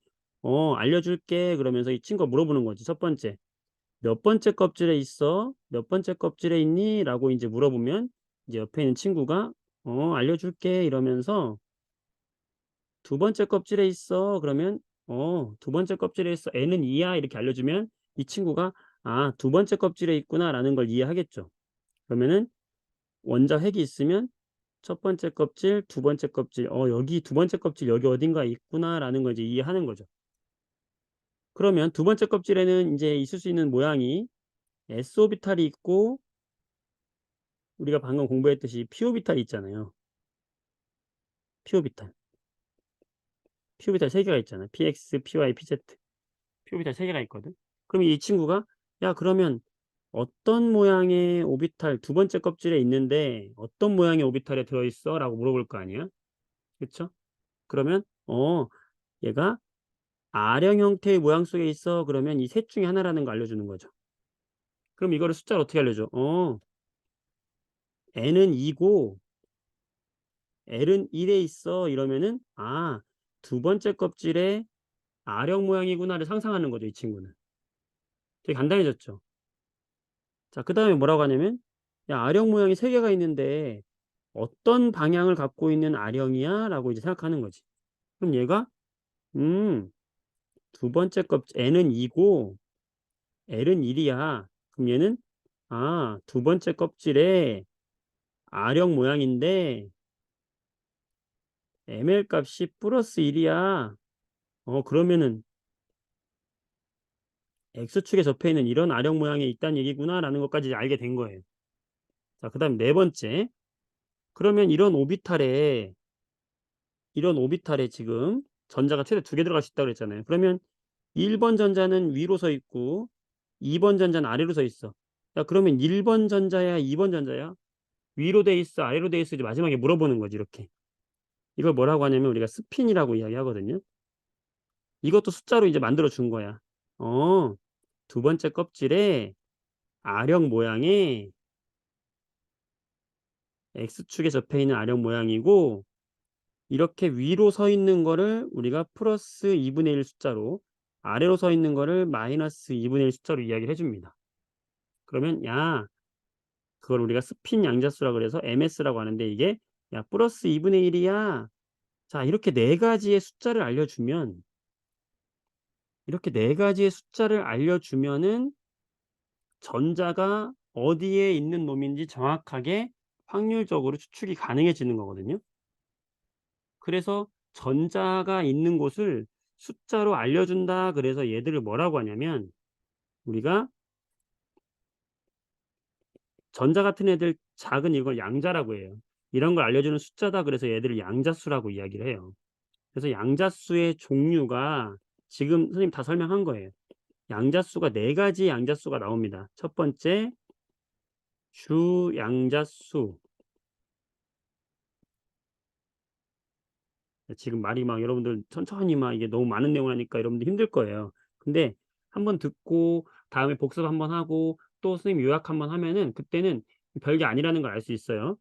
알려줄게." 그러면서 이 친구가 물어보는 거지. 첫 번째. "몇 번째 껍질에 있어? 몇 번째 껍질에 있니?"라고 이제 물어보면 이제 옆에 있는 친구가 알려줄게." 이러면서 "두 번째 껍질에 있어." 그러면 두 번째 껍질에 있어. N은 2야." 이렇게 알려주면 이 친구가 '아 두 번째 껍질에 있구나.'라는 걸 이해하겠죠. 그러면은 원자 핵이 있으면 첫 번째 껍질, 두 번째 껍질, '여기 두 번째 껍질 여기 어딘가에 있구나.'라는 걸 이제 이해하는 거죠. 그러면 두 번째 껍질에는 인제 있을 수 있는 모양이 s 오비탈이 있고 우리가 방금 공부했듯이 p 오비탈이 있잖아요. p 오비탈. p 오비탈 3 개가 있잖아요. px, py, pz. p 오비탈 3개가 있거든. 그럼 이 친구가 야 그러면 어떤 모양의 오비탈 두 번째 껍질에 있는데 어떤 모양의 오비탈에 들어 있어라고 물어볼 거 아니야. 그쵸? 그러면 얘가 R형 형태의 모양 속에 있어. 그러면 이 셋 중에 하나라는 거 알려주는 거죠. 그럼 이거를 숫자로 어떻게 알려줘? n은 2고 l은 1에 있어. 이러면은 두 번째 껍질에 R형 모양이구나를 상상하는 거죠, 이 친구는. 되게 간단해졌죠. 자, 그다음에 뭐라고 하냐면 야, R형 모양이 3개가 있는데 어떤 방향을 갖고 있는 R형이야? 라고 이제 생각하는 거지. 그럼 얘가 음, 두 번째 껍질 n은 2고 l은 1이야. 그럼 얘는 두 번째 껍질에 R형 모양인데 ml 값이 플러스 1이야. 그러면은 X축에 접해 있는 이런 R형 모양이 있다는 얘기구나라는 것까지 이제 알게 된 거예요. 자, 그다음 네 번째. 그러면 이런 오비탈에 지금 전자가 최대 2개 들어갈 수 있다고 그랬잖아요. 그러면 1번 전자는 위로 서 있고 2번 전자는 아래로 서 있어. 야, 그러면 1번 전자야, 2번 전자야? 위로 돼 있어, 아래로 돼 있어? 이제 마지막에 물어보는 거지, 이렇게. 이걸 뭐라고 하냐면 우리가 스핀이라고 이야기하거든요. 이것도 숫자로 이제 만들어 준 거야. 두 번째 껍질에 R형 모양의 X축에 접해 있는 R형 모양이고 이렇게 위로 서 있는 거를 우리가 플러스 2분의 1 숫자로 아래로 서 있는 거를 마이너스 2분의 1 숫자로 이야기를 해줍니다. 그러면 야 그걸 우리가 스핀 양자수라고 그래서 MS라고 하는데 이게 야 플러스 2분의 1이야. 자 이렇게 네 가지의 숫자를 알려주면은 전자가 어디에 있는 놈인지 정확하게 확률적으로 추측이 가능해지는 거거든요. 그래서 전자가 있는 곳을 숫자로 알려준다. 그래서 얘들을 뭐라고 하냐면 우리가 전자 같은 애들 작은 이걸 양자라고 해요. 이런 걸 알려주는 숫자다. 그래서 얘들을 양자수라고 이야기를 해요. 그래서 양자수의 종류가 지금 선생님 다 설명한 거예요. 양자수가 네 가지 양자수가 나옵니다. 첫 번째 주양자수. 지금 말이 막 여러분들 천천히 막 이게 너무 많은 내용을 하니까 여러분들 힘들 거예요. 근데 한번 듣고 다음에 복습 한번 하고 또 선생님 요약 한번 하면은 그때는 별게 아니라는 걸 알 수 있어요.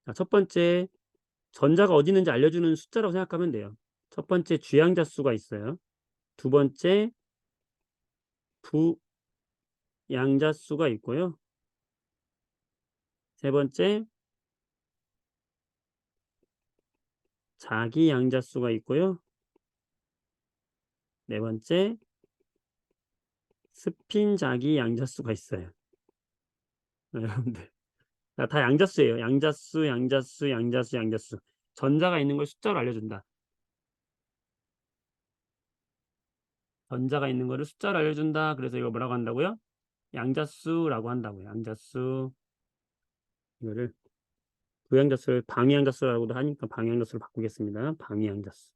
자, 첫 번째 전자가 어디 있는지 알려주는 숫자라고 생각하면 돼요. 첫 번째 주양자수가 있어요. 두 번째 부양자수가 있고요. 세 번째 자기양자수가 있고요. 네 번째 스핀자기양자수가 있어요. 여러분들 다 양자수예요. 양자수, 양자수, 양자수, 양자수. 전자가 있는 걸 숫자로 알려준다. 전자가 있는 거를 숫자로 알려준다. 그래서 이거 뭐라고 한다고요? 양자수라고 한다고요. 양자수. 이거를 부양자수를 방위양자수라고도 하니까 방위양자수로 바꾸겠습니다. 방위양자수.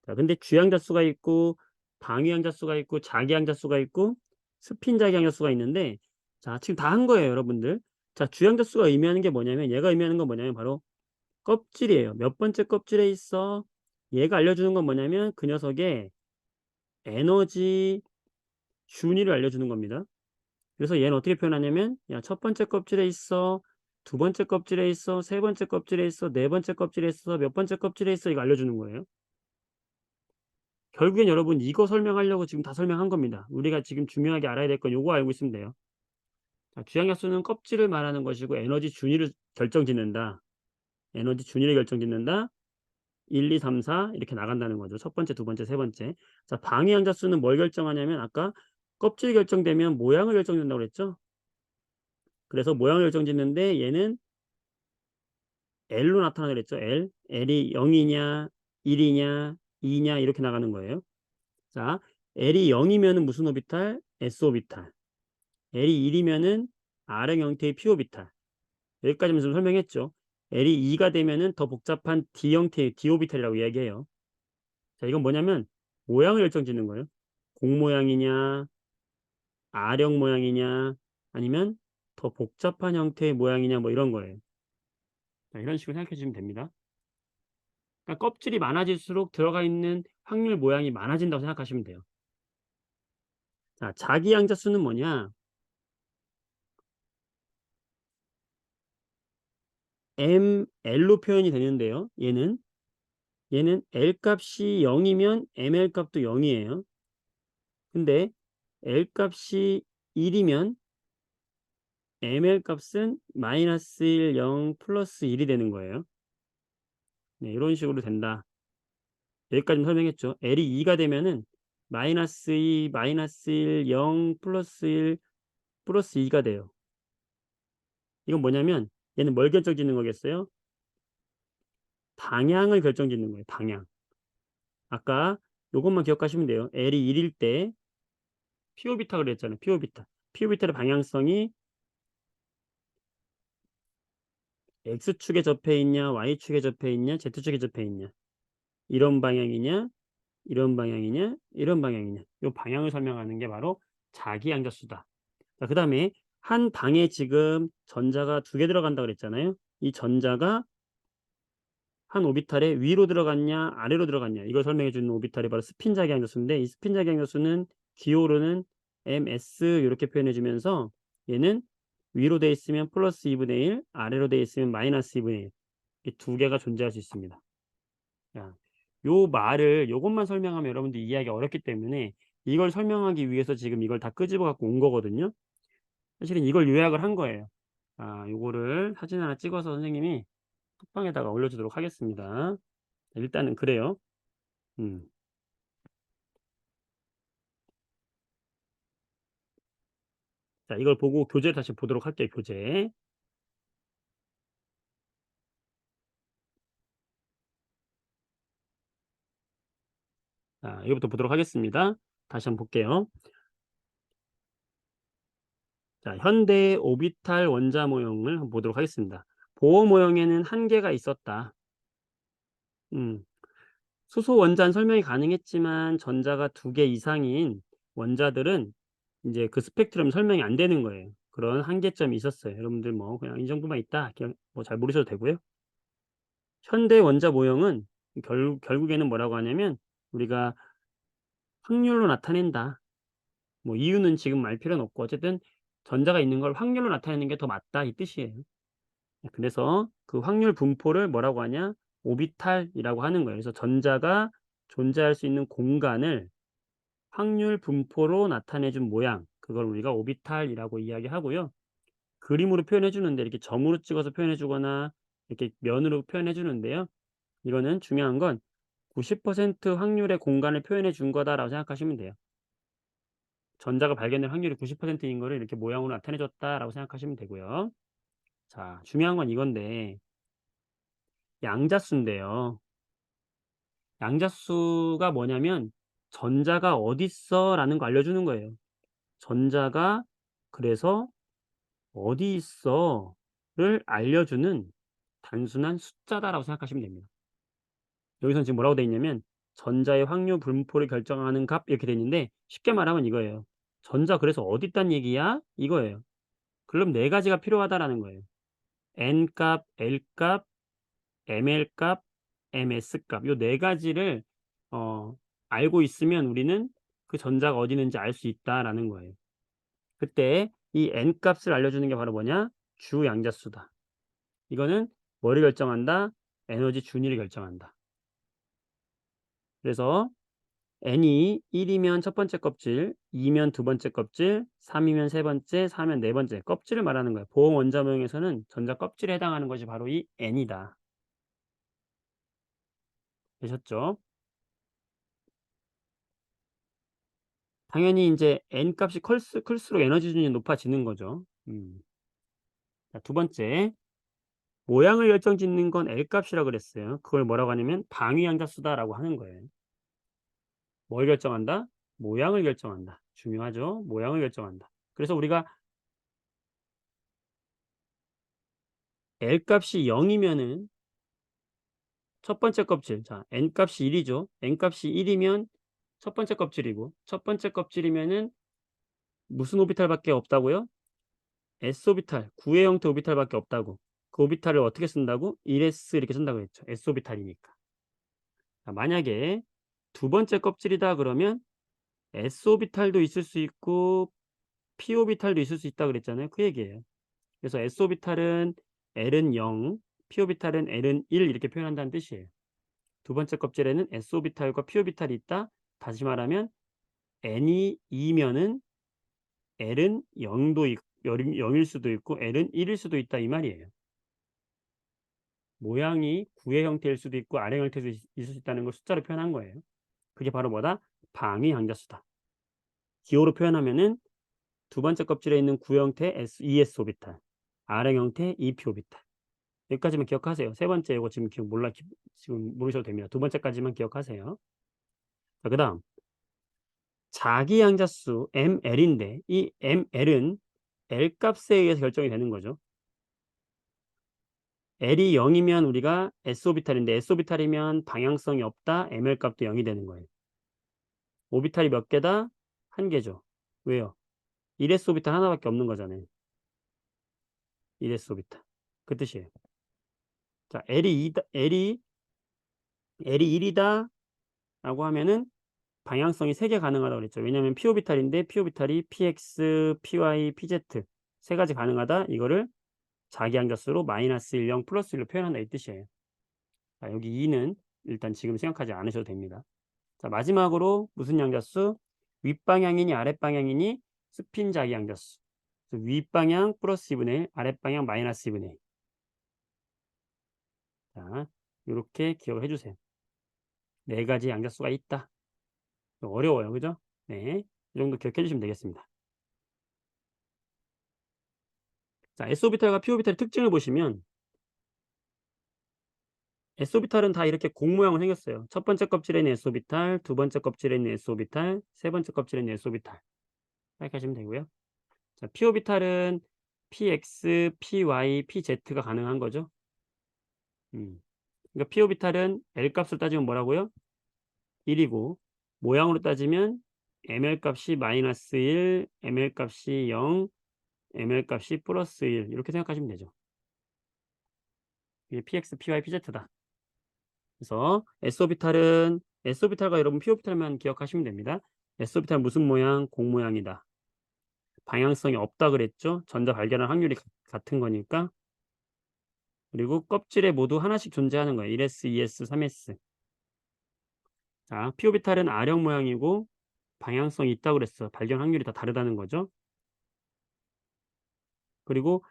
자, 근데 주양자수가 있고 방위양자수가 있고 자기양자수가 있고 스핀자기양자수가 있는데 자, 지금 다 한 거예요, 여러분들. 자, 주양자수가 의미하는 게 뭐냐면 얘가 의미하는 건 뭐냐면 바로 껍질이에요. 몇 번째 껍질에 있어? 얘가 알려주는 건 뭐냐면 그 녀석의 에너지 준위를 알려주는 겁니다. 그래서 얘는 어떻게 표현하냐면 야, 첫 번째 껍질에 있어. 두 번째 껍질에 있어. 세 번째 껍질에 있어. 네 번째 껍질에 있어. 몇 번째 껍질에 있어. 이거 알려주는 거예요. 결국엔 여러분 이거 설명하려고 지금 다 설명한 겁니다. 우리가 지금 중요하게 알아야 될 건 요거 알고 있으면 돼요. 자, 주양약수는 껍질을 말하는 것이고 에너지 준위를 결정짓는다. 에너지 준위를 결정짓는다. 1, 2, 3, 4 이렇게 나간다는 거죠. 첫 번째, 두 번째, 세 번째. 자, 방위양자수는 뭘 결정하냐면 아까 껍질이 결정되면 모양을 결정짓는다고 그랬죠. 그래서 모양을 결정짓는데 얘는 L로 나타나기로 그랬죠. L이 0이냐 1이냐 2냐 이렇게 나가는 거예요. 자, L이 0이면은 무슨 오비탈? S 오비탈. L이 1이면은 R형 형태의 P 오비탈. 여기까지만 좀 설명했죠. L이 2가 되면은 더 복잡한 D 형태의 D 오비탈이라고 이야기해요. 자, 이건 뭐냐면 모양을 결정짓는 거예요. 공 모양이냐, 아령 모양이냐, 아니면 더 복잡한 형태의 모양이냐, 뭐 이런 거예요. 자, 이런 식으로 생각해 주시면 됩니다. 그러니까 껍질이 많아질수록 들어가 있는 확률 모양이 많아진다고 생각하시면 돼요. 자, 자기 양자수는 뭐냐? ml로 표현이 되는데요. 얘는 L 값이 0이면 ml 값도 0이에요. 근데 L 값이 1이면 ml 값은 마이너스 1, 0, 플러스 1이 되는 거예요. 네, 이런 식으로 된다. 여기까지 설명했죠. L이 2가 되면은 마이너스 2, 마이너스 1, 0, 플러스 1, 플러스 2가 돼요. 이건 뭐냐면 얘는 뭘 결정짓는 거겠어요? 방향을 결정짓는 거예요. 방향. 아까 요것만 기억하시면 돼요. L이 1일 때 P오비타 그랬잖아요. P오비타. P오비타의 방향성이 X축에 접해 있냐, Y축에 접해 있냐, Z축에 접해 있냐. 이런 방향이냐, 이런 방향이냐, 이런 방향이냐. 이 방향을 설명하는 게 바로 자기양자수다. 자, 그다음에 한 방에 지금 전자가 2개 들어간다 그랬잖아요. 이 전자가 한 오비탈에 위로 들어갔냐, 아래로 들어갔냐. 이걸 설명해 주는 오비탈이 바로 스핀 자기양자수인데 이 스핀 자기양자수는 기호로는 ms 이렇게 표현해 주면서 얘는 위로 돼 있으면 플러스 2분의 1, 아래로 돼 있으면 마이너스 2분의 1. 이 두 개가 존재할 수 있습니다. 자, 요 말을 요것만 설명하면 여러분들 이해하기 어렵기 때문에 이걸 설명하기 위해서 지금 이걸 다 끄집어 갖고 온 거거든요. 사실은 이걸 요약을 한 거예요. 아, 요거를 사진 하나 찍어서 선생님이 톡방에다가 올려주도록 하겠습니다. 일단은 그래요. 음. 자, 이걸 보고 교재를 다시 보도록 할게요. 교재. 자, 이거부터 보도록 하겠습니다. 다시 한번 볼게요. 자, 현대 오비탈 원자 모형을 한번 보도록 하겠습니다. 보호 모형에는 한계가 있었다. 음. 수소 원자는 설명이 가능했지만 전자가 2개 이상인 원자들은 이제 그 스펙트럼 설명이 안 되는 거예요. 그런 한계점이 있었어요. 여러분들 뭐 그냥 이 정도만 있다. 그냥 뭐 잘 모르셔도 되고요. 현대 원자 모형은 결국에는 뭐라고 하냐면 우리가 확률로 나타낸다. 뭐 이유는 지금 알 필요는 없고 어쨌든 전자가 있는 걸 확률로 나타내는 게 더 맞다 이 뜻이에요. 그래서 그 확률 분포를 뭐라고 하냐? 오비탈이라고 하는 거예요. 그래서 전자가 존재할 수 있는 공간을 확률 분포로 나타내 준 모양, 그걸 우리가 오비탈이라고 이야기하고요. 그림으로 표현해 주는데 이렇게 점으로 찍어서 표현해 주거나 이렇게 면으로 표현해 주는데요. 이거는 중요한 건 90% 확률의 공간을 표현해 준 거다라고 생각하시면 돼요. 전자가 발견될 확률이 90%인 거를 이렇게 모양으로 나타내 줬다라고 생각하시면 되고요. 자, 중요한 건 이건데 양자수인데요. 양자수가 뭐냐면 전자가 어딨어라는 거 알려주는 거예요. 전자가 그래서 어디 있어를 알려주는 단순한 숫자다라고 생각하시면 됩니다. 여기서는 지금 뭐라고 돼 있냐면 전자의 확률 분포를 결정하는 값 이렇게 돼 있는데 쉽게 말하면 이거예요. 전자 그래서 어디 있단 얘기야? 이거예요. 그럼 네 가지가 필요하다라는 거예요. n 값, l 값, ml 값, ms 값. 요 네 가지를 어, 알고 있으면 우리는 그 전자가 어디 있는지 알 수 있다라는 거예요. 그때 이 n 값을 알려주는 게 바로 뭐냐? 주 양자수다. 이거는 뭐를 결정한다? 에너지 준위를 결정한다. 그래서 n이 1이면 첫 번째 껍질, 2면 두 번째 껍질, 3이면 세 번째, 4면 네 번째 껍질을 말하는 거예요. 보호 원자 모형에서는 전자 껍질에 해당하는 것이 바로 이 n이다. 되셨죠? 당연히 이제 n 값이 클수록 에너지 준위는 높아지는 거죠. 자, 두 번째, 모양을 결정짓는 건 L 값이라고 그랬어요. 그걸 뭐라고 하냐면 방위양자수다라고 하는 거예요. 뭘 결정한다? 모양을 결정한다. 중요하죠? 모양을 결정한다. 그래서 우리가 L 값이 0이면은 첫 번째 껍질. 자, n값이 1이죠. n값이 1이면 첫 번째 껍질이고, 첫 번째 껍질이면은 무슨 오비탈밖에 없다고요? s 오비탈, 구의 형태 오비탈밖에 없다고. 그 오비탈을 어떻게 쓴다고? 1s 이렇게 쓴다고 했죠. s 오비탈이니까. 자, 만약에 두 번째 껍질이다 그러면 s 오비탈도 있을 수 있고 p 오비탈도 있을 수 있다 그랬잖아요. 그 얘기예요. 그래서 s 오비탈은 l은 0, p 오비탈은 l은 1 이렇게 표현한다는 뜻이에요. 두 번째 껍질에는 s 오비탈과 p 오비탈이 있다. 다시 말하면 n이 2면은 l은 0도 0일 수도 있고 l은 1일 수도 있다 이 말이에요. 모양이 구의 형태일 수도 있고 아래 형태일 수 있을 수 있다는 걸 숫자로 표현한 거예요. 그게 바로 뭐다? 방위 양자수다. 기호로 표현하면은 두 번째 껍질에 있는 구 형태 ES 오비탈, R행 형태 EP 오비탈. 여기까지만 기억하세요. 세 번째 이거 지금 지금 모르셔도 됩니다. 두 번째까지만 기억하세요. 자, 그다음 자기 양자수 ML인데 이 ML은 L 값에 의해서 결정이 되는 거죠. L이 0이면 우리가 S 오비탈인데 S 오비탈이면 방향성이 없다. ML 값도 0이 되는 거예요. 오비탈이 몇 개다? 한 개죠. 왜요? 1S 오비탈 하나밖에 없는 거잖아요. 1S 오비탈. 그 뜻이에요. 자, L이 1이다 라고 하면은 방향성이 3개 가능하다고 그랬죠. 왜냐하면 p 오비탈인데 p 오비탈이 px, py, pz 세 가지 가능하다. 이거를 자기 양자수로 마이너스 1, 0, 플러스 1로 표현한다 이 뜻이에요. 자, 여기 2는 일단 지금 생각하지 않으셔도 됩니다. 자, 마지막으로 무슨 양자수? 윗방향이니 아랫방향이니 스핀 자기 양자수. 윗방향 플러스 2분의 1, 아랫방향 마이너스 2분의 1. 자, 이렇게 기억을 해주세요. 네 가지 양자수가 있다. 어려워요. 그죠? 네. 이 정도 기억해 주시면 되겠습니다. 자, S오비탈과 P오비탈의 특징을 보시면 S오비탈은 다 이렇게 공 모양으로 생겼어요. 첫 번째 껍질에 있는 S오비탈, 두 번째 껍질에 있는 S오비탈, 세 번째 껍질에 있는 S오비탈. 이렇게 하시면 되고요. 자, P오비탈은 PX, PY, PZ가 가능한 거죠. 그러니까 P오비탈은 L 값으로 따지면 뭐라고요? 1이고 모양으로 따지면 ML 값이 마이너스 1, ML 값이 0, ML 값이 플러스 1 이렇게 생각하시면 되죠. 이게 PX, PY, PZ다. 그래서 S오비탈과 여러분 P오비탈만 기억하시면 됩니다. S오비탈 무슨 모양? 공 모양이다. 방향성이 없다 그랬죠. 전자 발견할 확률이 같은 거니까. 그리고 껍질에 모두 하나씩 존재하는 거예요. 1S, 2S, 3S. 자, P오비탈은 R형 모양이고 방향성이 있다고 그랬어. 발견 확률이 다 다르다는 거죠. 그리고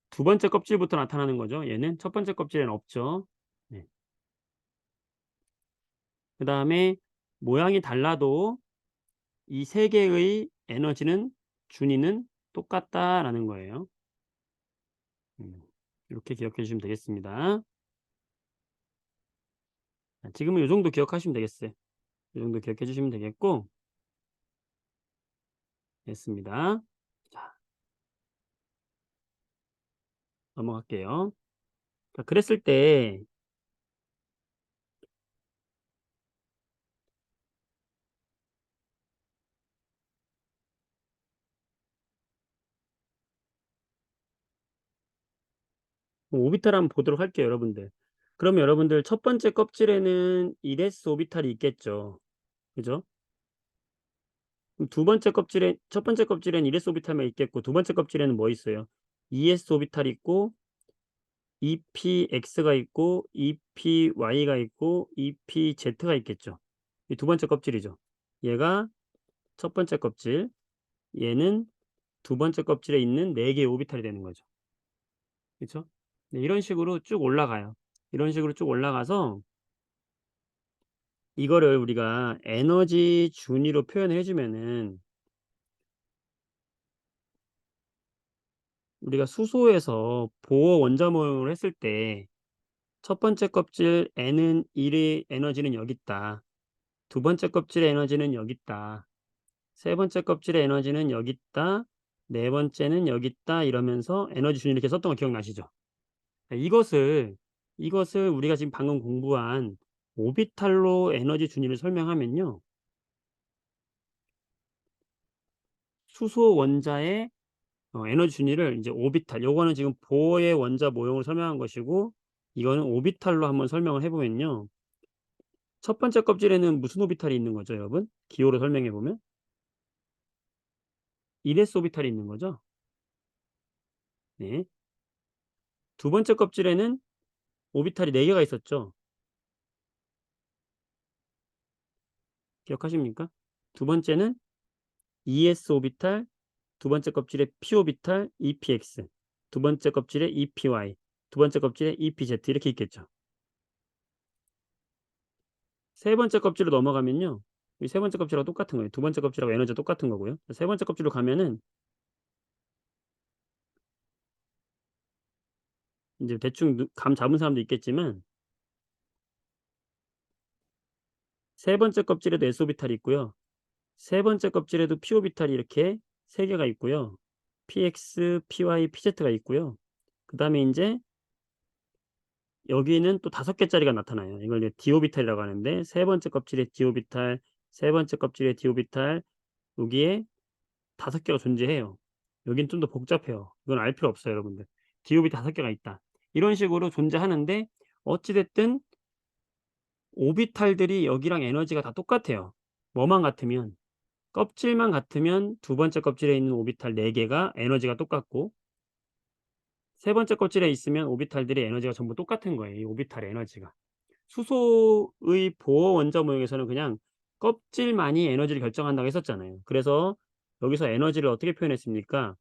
두 번째 껍질부터 나타나는 거죠. 얘는 첫 번째 껍질에는 없죠. 네. 그 다음에 모양이 달라도 이 세 개의 에너지는 준위는 똑같다라는 거예요. 이렇게 기억해 주시면 되겠습니다. 지금은 이 정도 기억하시면 되겠어요. 이 정도 기억해 주시면 되겠고 됐습니다. 자, 넘어갈게요. 자, 그랬을 때 오비탈 한번 보도록 할게요, 여러분들. 그러면 여러분들 첫 번째 껍질에는 1s 오비탈이 있겠죠. 그죠? 그럼 첫 번째 껍질에는 1s 오비탈만 있겠고 두 번째 껍질에는 뭐 있어요? 2s 오비탈이 있고 EPX가 있고 EPY가 있고 EPZ가 있겠죠. 이 두 번째 껍질이죠. 얘가 첫 번째 껍질, 얘는 두 번째 껍질에 있는 4개의 오비탈이 되는 거죠. 그렇죠? 네, 이런 식으로 쭉 올라가요. 이런 식으로 쭉 올라가서 이거를 우리가 에너지 준위로 표현을 해주면은 우리가 수소에서 보호 원자 모형을 했을 때 첫 번째 껍질 N은 1의 에너지는 여기 있다. 두 번째 껍질의 에너지는 여기 있다. 세 번째 껍질의 에너지는 여기 있다. 네 번째는 여기 있다. 이러면서 에너지 준위 이렇게 썼던 거 기억나시죠? 이것을 이것을 우리가 지금 방금 공부한 오비탈로 에너지 준위를 설명하면요. 수소 원자의 에너지 준위를 이제 오비탈, 요거는 지금 보의 원자 모형을 설명한 것이고, 이거는 오비탈로 한번 설명을 해 보면요. 첫 번째 껍질에는 무슨 오비탈이 있는 거죠, 여러분? 기호로 설명해 보면? 1s 오비탈이 있는 거죠? 네. 두 번째 껍질에는 오비탈이 4 개가 있었죠. 기억하십니까? 두 번째는 ES 오비탈, 두 번째 껍질에 P 오비탈 EPX, 두 번째 껍질에 EPY, 두 번째 kop질에 EPZ 이렇게 있겠죠. 세 번째 껍질로 넘어가면요. 이 세 번째 껍질하고 똑같은 거예요. 두 번째 껍질하고 에너지가 똑같은 거고요. 세 번째 껍질로 가면은 인제 대충 감 잡은 사람도 있겠지만 세 번째 껍질에도 S 오비탈이 있고요. 세 번째 껍질에도 P 오비탈이 이렇게 3 개가 있고요. PX, PY, PZ가 있고요. 그다음에 인제 여기는 또 5 개짜리가 나타나요. 이걸 이제 D 오비탈이라고 하는데 세 번째 껍질에 D 오비탈, 세 번째 껍질에 D 오비탈 여기에 5 개가 존재해요. 여긴 좀 더 복잡해요. 이건 알 필요 없어요, 여러분들. D 오비탈 5 개가 있다. 이런 식으로 존재하는데 어찌 됐든 오비탈들이 여기랑 에너지가 다 똑같아요. 뭐만 같으면 껍질만 같으면 두 번째 껍질에 있는 오비탈 4 개가 에너지가 똑같고 세 번째 껍질에 있으면 오비탈들의 에너지가 전부 똑같은 거예요, 이 오비탈의 에너지가. 수소의 보어 원자 모형에서는 그냥 껍질만이 에너지를 결정한다고 했었잖아요. 그래서 여기서 에너지를 어떻게 표현했습니까?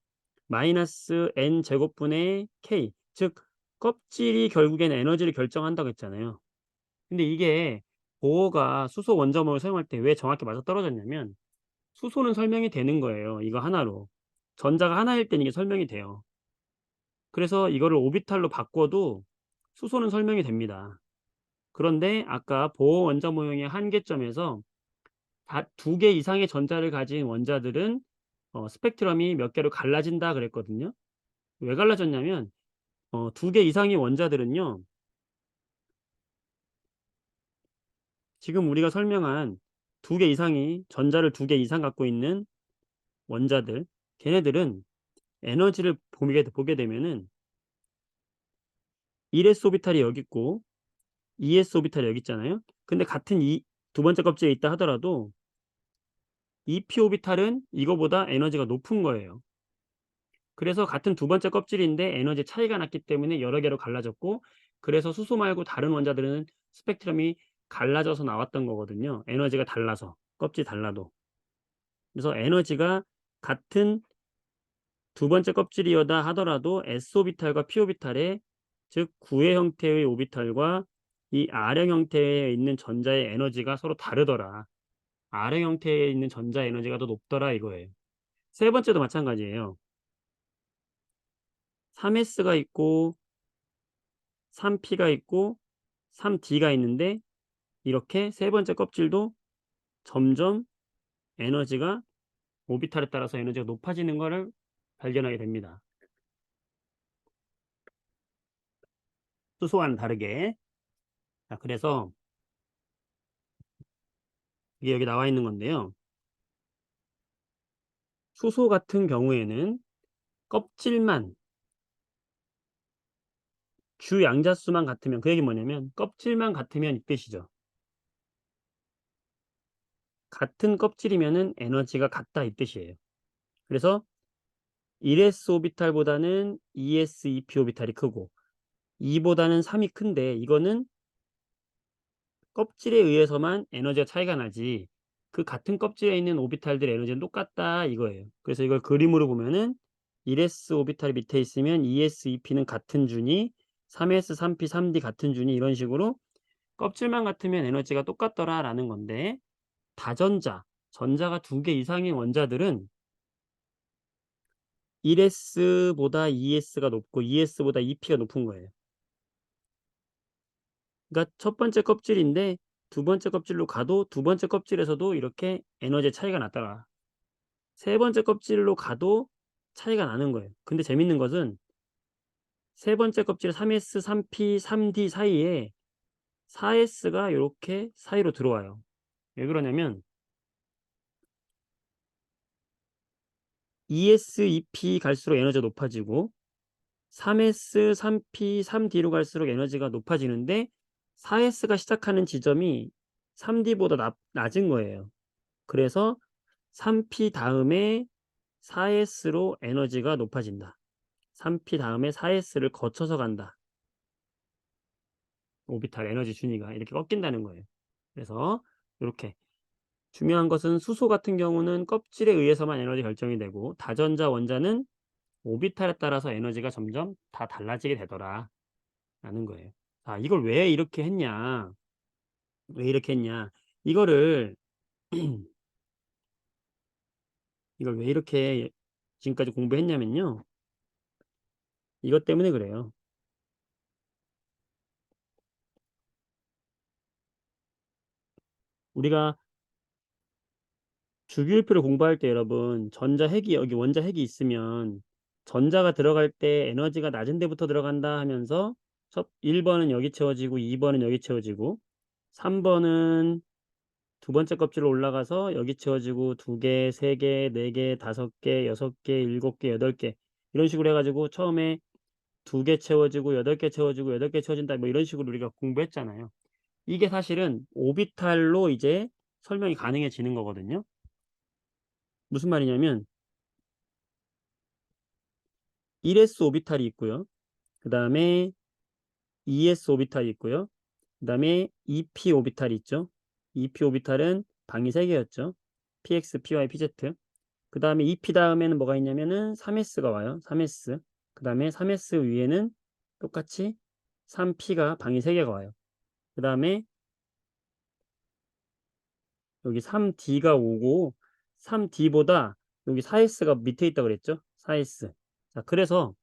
마이너스 n 제곱분의 k, 즉 껍질이 결국엔 에너지를 결정한다고 했잖아요. 근데 이게 보어가 수소 원자 모형을 사용할 때 왜 정확히 맞아떨어졌냐면 수소는 설명이 되는 거예요, 이거 하나로. 전자가 하나일 땐 이게 설명이 돼요. 그래서 이거를 오비탈로 바꿔도 수소는 설명이 됩니다. 그런데 아까 보어 원자 모형의 한계점에서 다 2개 이상의 전자를 가진 원자들은 스펙트럼이 몇 개로 갈라진다 그랬거든요. 왜 갈라졌냐면 2개 이상의 원자들은요. 지금 우리가 설명한 2개 이상이 전자를 2개 이상 갖고 있는 원자들, 걔네들은 에너지를 보게 되면은 1s 오비탈이 여기 있고 2s 오비탈이 여기 있잖아요. 근데 같은 이 두 번째 껍질에 있다 하더라도 2p 오비탈은 이거보다 에너지가 높은 거예요. 그래서 같은 두 번째 껍질인데 에너지 차이가 났기 때문에 여러 개로 갈라졌고 그래서 수소 말고 다른 원자들은 스펙트럼이 갈라져서 나왔던 거거든요, 에너지가 달라서. 껍질이 달라도. 그래서 에너지가 같은 두 번째 껍질이었다 하더라도 s 오비탈과 p 오비탈의 즉 구의 형태의 오비탈과 이 R형 형태에 있는 전자의 에너지가 서로 다르더라. R형 형태에 있는 전자 에너지가 더 높더라 이거예요. 세 번째도 마찬가지예요. 3s가 있고 3p가 있고 3d가 있는데 이렇게 세 번째 껍질도 점점 에너지가 오비탈에 따라서 에너지가 높아지는 것을 발견하게 됩니다. 수소와는 다르게. 자, 그래서 이게 여기 나와 있는 건데요. 수소 같은 경우에는 껍질만 주 양자수만 같으면 그 얘기는 뭐냐면 껍질만 같으면 이 뜻이죠. 같은 껍질이면은 에너지가 같다 이 뜻이에요. 그래서 1s 오비탈보다는 2s, 2p 오비탈이 크고 2보다는 3이 큰데 이거는 껍질에 의해서만 에너지가 차이가 나지 그 같은 껍질에 있는 오비탈들의 에너지는 똑같다 이거예요. 그래서 이걸 그림으로 보면은 1s 오비탈이 밑에 있으면 2s, 2p는 같은 준위, 3s, 3p, 3d 같은 준위 이런 식으로 껍질만 같으면 에너지가 똑같더라라는 건데 다전자, 전자가 2개 이상의 원자들은 1s보다 2s가 높고 2s보다 2p가 높은 거예요. 그러니까 첫 번째 껍질인데 두 번째 껍질로 가도 두 번째 껍질에서도 이렇게 에너지의 차이가 났다가 세 번째 껍질로 가도 차이가 나는 거예요. 근데 재밌는 것은 세 번째 껍질 3s, 3p, 3d 사이에 4s가 이렇게 사이로 들어와요. 왜 그러냐면 2s, 2p 갈수록 에너지가 높아지고 3s, 3p, 3d로 갈수록 에너지가 높아지는데 4s가 시작하는 지점이 3d보다 낮은 거예요. 그래서 3p 다음에 4s로 에너지가 높아진다. 3p 다음에 4s를 거쳐서 간다. 오비탈 에너지 준위가 이렇게 꺾인다는 거예요. 그래서 이렇게 중요한 것은 수소 같은 경우는 껍질에 의해서만 에너지 결정이 되고 다전자 원자는 오비탈에 따라서 에너지가 점점 다 달라지게 되더라 라는 거예요. 아, 이걸 왜 이렇게 했냐? 왜 이렇게 했냐? 이거를 이걸 왜 이렇게 지금까지 공부했냐면요. 이것 때문에 그래요. 우리가 주기율표를 공부할 때 여러분 전자핵이 여기 원자핵이 있으면 전자가 들어갈 때 에너지가 낮은 데부터 들어간다 하면서 1번은 여기 채워지고 2번은 여기 채워지고 3번은 두 번째 껍질로 올라가서 여기 채워지고 2개, 3개, 4개, 5개, 6개, 7개, 8개 이런 식으로 해가지고 처음에 2개 채워지고 8개 채워지고 8개 채워진다 뭐 이런 식으로 우리가 공부했잖아요. 이게 사실은 오비탈로 이제 설명이 가능해지는 거거든요. 무슨 말이냐면 1s 오비탈이 있고요. 그 다음에 2s 오비탈이 있고요. 그 다음에 2p 오비탈이 있죠. 2p 오비탈은 방이 3개였죠. px, py, pz. 그 다음에 2p 다음에는 뭐가 있냐면은 3s가 와요. 3s. 그 다음에 3s 위에는 똑같이 3p가 방이 3개가 와요. 그 다음에 여기 3d가 오고 3d보다 여기 4s가 밑에 있다고 그랬죠. 4s. 자, 그래서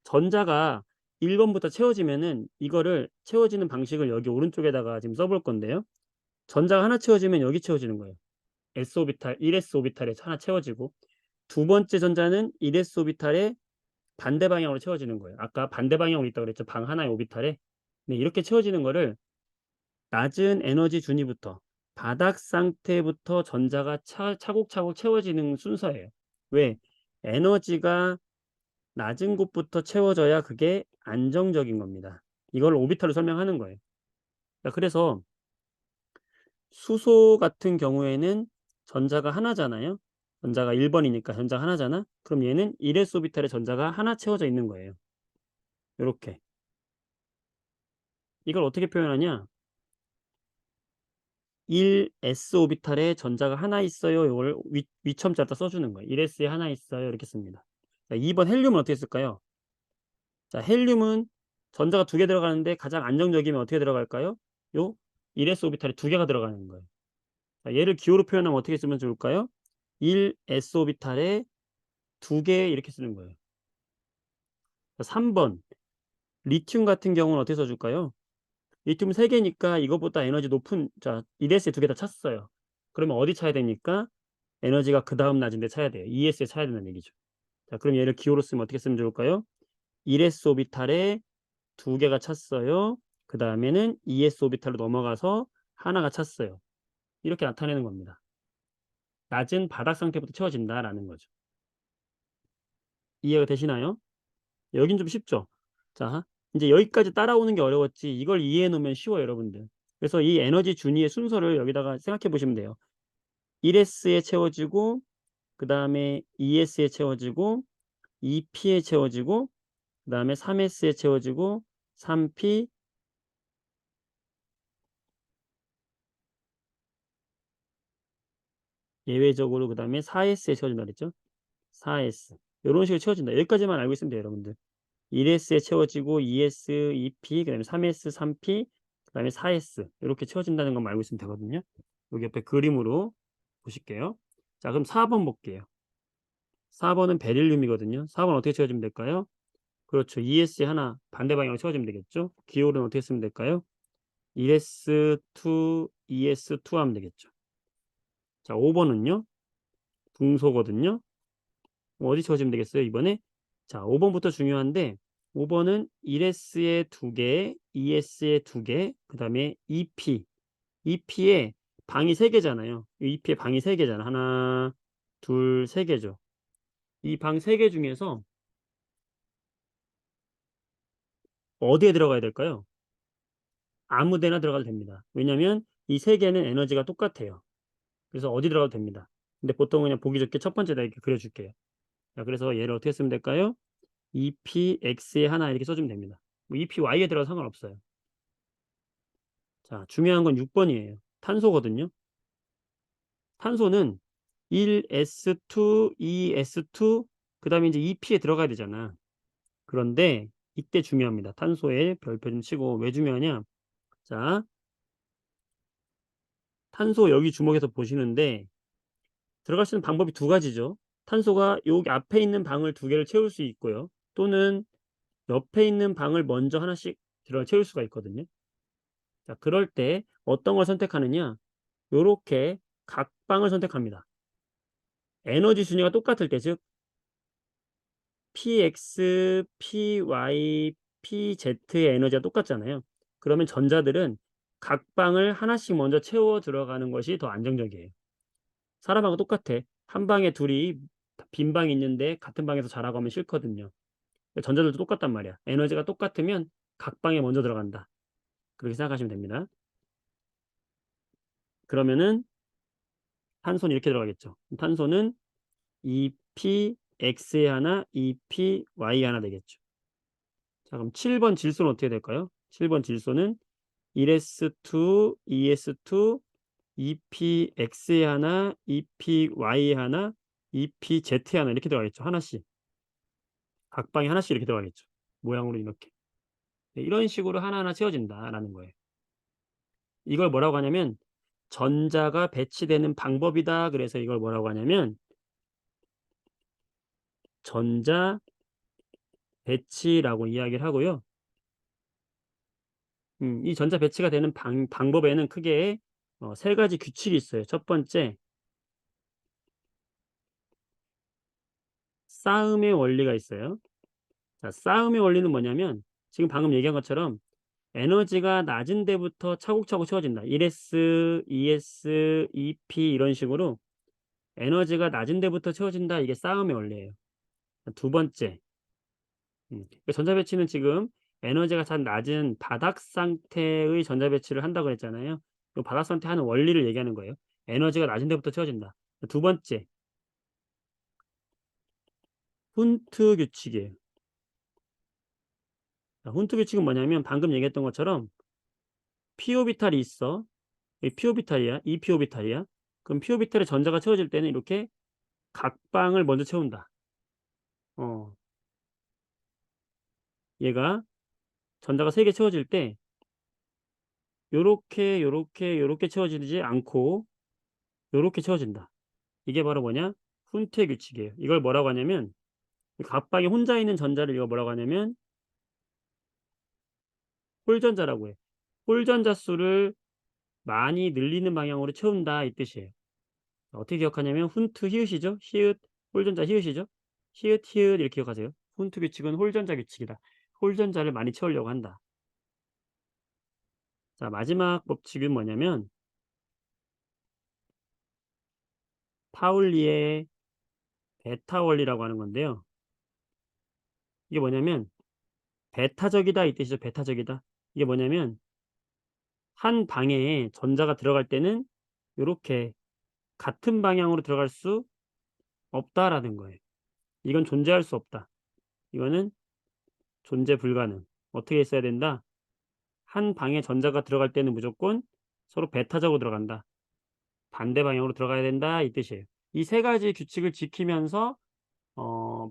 전자가 1번부터 채워지면은 이거를 채워지는 방식을 여기 오른쪽에다가 지금 써볼 건데요. 전자가 하나 채워지면 여기 채워지는 거예요. s 오비탈, 1s 오비탈에 하나 채워지고 두 번째 전자는 1s 오비탈에 반대 방향으로 채워지는 거예요. 아까 반대 방향으로 있다고 그랬죠. 방 하나의 오비탈에. 네, 이렇게 채워지는 거를 낮은 에너지 준위부터 바닥 상태부터 전자가 차곡차곡 채워지는 순서예요. 왜? 에너지가 낮은 곳부터 채워져야 그게 안정적인 겁니다. 이걸 오비탈로 설명하는 거예요. 그래서 수소 같은 경우에는 전자가 하나잖아요. 전자가 1번이니까 전자가 하나잖아. 그럼 얘는 1s 오비탈에 전자가 하나 채워져 있는 거예요. 이렇게. 이걸 어떻게 표현하냐? 1s 오비탈에 전자가 하나 있어요. 이걸 위첨자에다 써주는 거예요. 1s에 하나 있어요. 이렇게 씁니다. 자, 2번 헬륨은 어떻게 쓸까요? 자, 헬륨은 전자가 2개 들어가는데 가장 안정적이면 어떻게 들어갈까요? 요 1s 오비탈에 2개가 들어가는 거예요. 자, 얘를 기호로 표현하면 어떻게 쓰면 좋을까요? 1s 오비탈에 2개 이렇게 쓰는 거예요. 자, 3번 리튬 같은 경우는 어떻게 써줄까요? 리튬 3개니까 이거보다 에너지 높은 자 1s에 2개 다 찼어요. 그러면 어디 차야 됩니까? 에너지가 그 다음 낮은데 차야 돼요. 2s에 차야 된다는 얘기죠. 자, 그럼 얘를 기호로 쓰면 어떻게 쓰면 좋을까요? 1s 오비탈에 2개가 찼어요. 그 다음에는 2s 오비탈로 넘어가서 하나가 찼어요. 이렇게 나타내는 겁니다. 낮은 바닥 상태부터 채워진다라는 거죠. 이해가 되시나요? 여긴 좀 쉽죠? 자, 이제 여기까지 따라오는 게 어려웠지 이걸 이해해 놓으면 쉬워요, 여러분들. 그래서 이 에너지 준위의 순서를 여기다가 생각해 보시면 돼요. 1s에 채워지고 그 다음에 2s에 채워지고 2p에 채워지고 그 다음에 3s에 채워지고 3p 예외적으로 그 다음에 4s에 채워진다 그랬죠? 4s 이런 식으로 채워진다. 여기까지만 알고 있으면 돼요, 여러분들. 1s에 채워지고 2s, 2p 그 다음에 3s, 3p 그 다음에 4s 이렇게 채워진다는 것만 알고 있으면 되거든요. 여기 옆에 그림으로 보실게요. 자, 그럼 4번 볼게요. 4번은 베릴륨이거든요. 4번 어떻게 채워지면 될까요? 그렇죠. 2s에 하나 반대 방향으로 채워지면 되겠죠. 기호는 어떻게 쓰면 될까요? 1s, 2, 2s, 2 하면 되겠죠. 자, 5번은요. 붕소거든요. 어디 채워지면 되겠어요, 이번에? 자, 5번부터 중요한데 5번은 1s에 2개, 2s에 2개, 그다음에 2p. 2p에 방이 3개잖아요. 2p에 방이 3개잖아. 하나, 둘, 3개죠. 이 방 3개 중에서 어디에 들어가야 될까요? 아무 데나 들어가도 됩니다. 왜냐면 이 3개는 에너지가 똑같아요. 그래서 어디 들어가도 됩니다. 근데 보통 그냥 보기 좋게 첫 번째다 이렇게 그려줄게요. 자, 그래서 얘를 어떻게 쓰면 될까요? 2px에 하나 이렇게 써주면 됩니다. 뭐 2py에 들어가도 상관없어요. 자, 중요한 건 6번이에요. 탄소거든요. 탄소는 1s2, 2s2, 그 다음에 이제 2p에 들어가야 되잖아. 그런데 이때 중요합니다. 탄소에 별표 좀 치고 왜 중요하냐? 자, 탄소 여기 주목해서 보시는데 들어갈 수 있는 방법이 두 가지죠. 탄소가 여기 앞에 있는 방을 2개를 채울 수 있고요. 또는 옆에 있는 방을 먼저 하나씩 들어 채울 수가 있거든요. 자, 그럴 때 어떤 걸 선택하느냐? 요렇게 각 방을 선택합니다. 에너지 순위가 똑같을 때, 즉 px, py, pz의 에너지가 똑같잖아요. 그러면 전자들은 각 방을 하나씩 먼저 채워 들어가는 것이 더 안정적이에요. 사람하고 똑같아. 한 방에 둘이 빈 방이 있는데 같은 방에서 자라고 하면 싫거든요. 전자들도 똑같단 말이야. 에너지가 똑같으면 각 방에 먼저 들어간다. 그렇게 생각하시면 됩니다. 그러면은 탄소는 이렇게 들어가겠죠. 탄소는 2px에 하나, 2py 하나 되겠죠. 자, 그럼 7번 질소는 어떻게 될까요? 7번 질소는 1s2, 2s2, 2px에 하나, 2py 하나, 2pz 하나 이렇게 들어가겠죠. 하나씩. 각 방에 하나씩 이렇게 들어가겠죠. 모양으로 이렇게. 네, 이런 식으로 하나하나 채워진다라는 거예요. 이걸 뭐라고 하냐면 전자가 배치되는 방법이다. 그래서 이걸 뭐라고 하냐면 전자 배치라고 이야기를 하고요. 이 전자 배치가 되는 방법에는 크게 세 가지 규칙이 있어요. 첫 번째, 싸움의 원리가 있어요. 자, 싸움의 원리는 뭐냐면 지금 방금 얘기한 것처럼 에너지가 낮은 데부터 차곡차곡 채워진다. 1s, 2s, 2p 이런 식으로 에너지가 낮은 데부터 채워진다. 이게 싸움의 원리예요. 두 번째, 전자 배치는 지금 에너지가 잘 낮은 바닥 상태의 전자 배치를 한다고 그랬잖아요. 이 바닥 상태 하는 원리를 얘기하는 거예요. 에너지가 낮은 데부터 채워진다. 두 번째, 훈트 규칙이에요. 자, 훈트 규칙은 뭐냐면 방금 얘기했던 것처럼 p 오비탈이 있어. 이 p 오비탈이야. 이 p 오비탈이야. 그럼 p 오비탈에 전자가 채워질 때는 이렇게 각방을 먼저 채운다. 어, 얘가 전자가 3개 채워질 때 요렇게 요렇게 요렇게 채워지지 않고 요렇게 채워진다. 이게 바로 뭐냐? 훈트의 규칙이에요. 이걸 뭐라고 하냐면 각방에 혼자 있는 전자를 이거 뭐라고 하냐면 홀전자라고 해. 홀전자 수를 많이 늘리는 방향으로 채운다 이 뜻이에요. 어떻게 기억하냐면 훈트 히읗이죠. 히읗 홀전자 히읗이죠. 히읗 히읗 이렇게 기억하세요. 훈트 규칙은 홀전자 규칙이다. 홀전자를 많이 채우려고 한다. 자, 마지막 법칙은 뭐냐면 파울리의 베타 원리라고 하는 건데요. 이게 뭐냐면 베타적이다 이 뜻이죠. 베타적이다. 이게 뭐냐면 한 방에 전자가 들어갈 때는 요렇게 같은 방향으로 들어갈 수 없다라는 거예요. 이건 존재할 수 없다. 이거는 존재 불가능. 어떻게 했어야 된다? 한 방에 전자가 들어갈 때는 무조건 서로 베타적으로 들어간다. 반대 방향으로 들어가야 된다 이 뜻이에요. 이 세 가지 규칙을 지키면서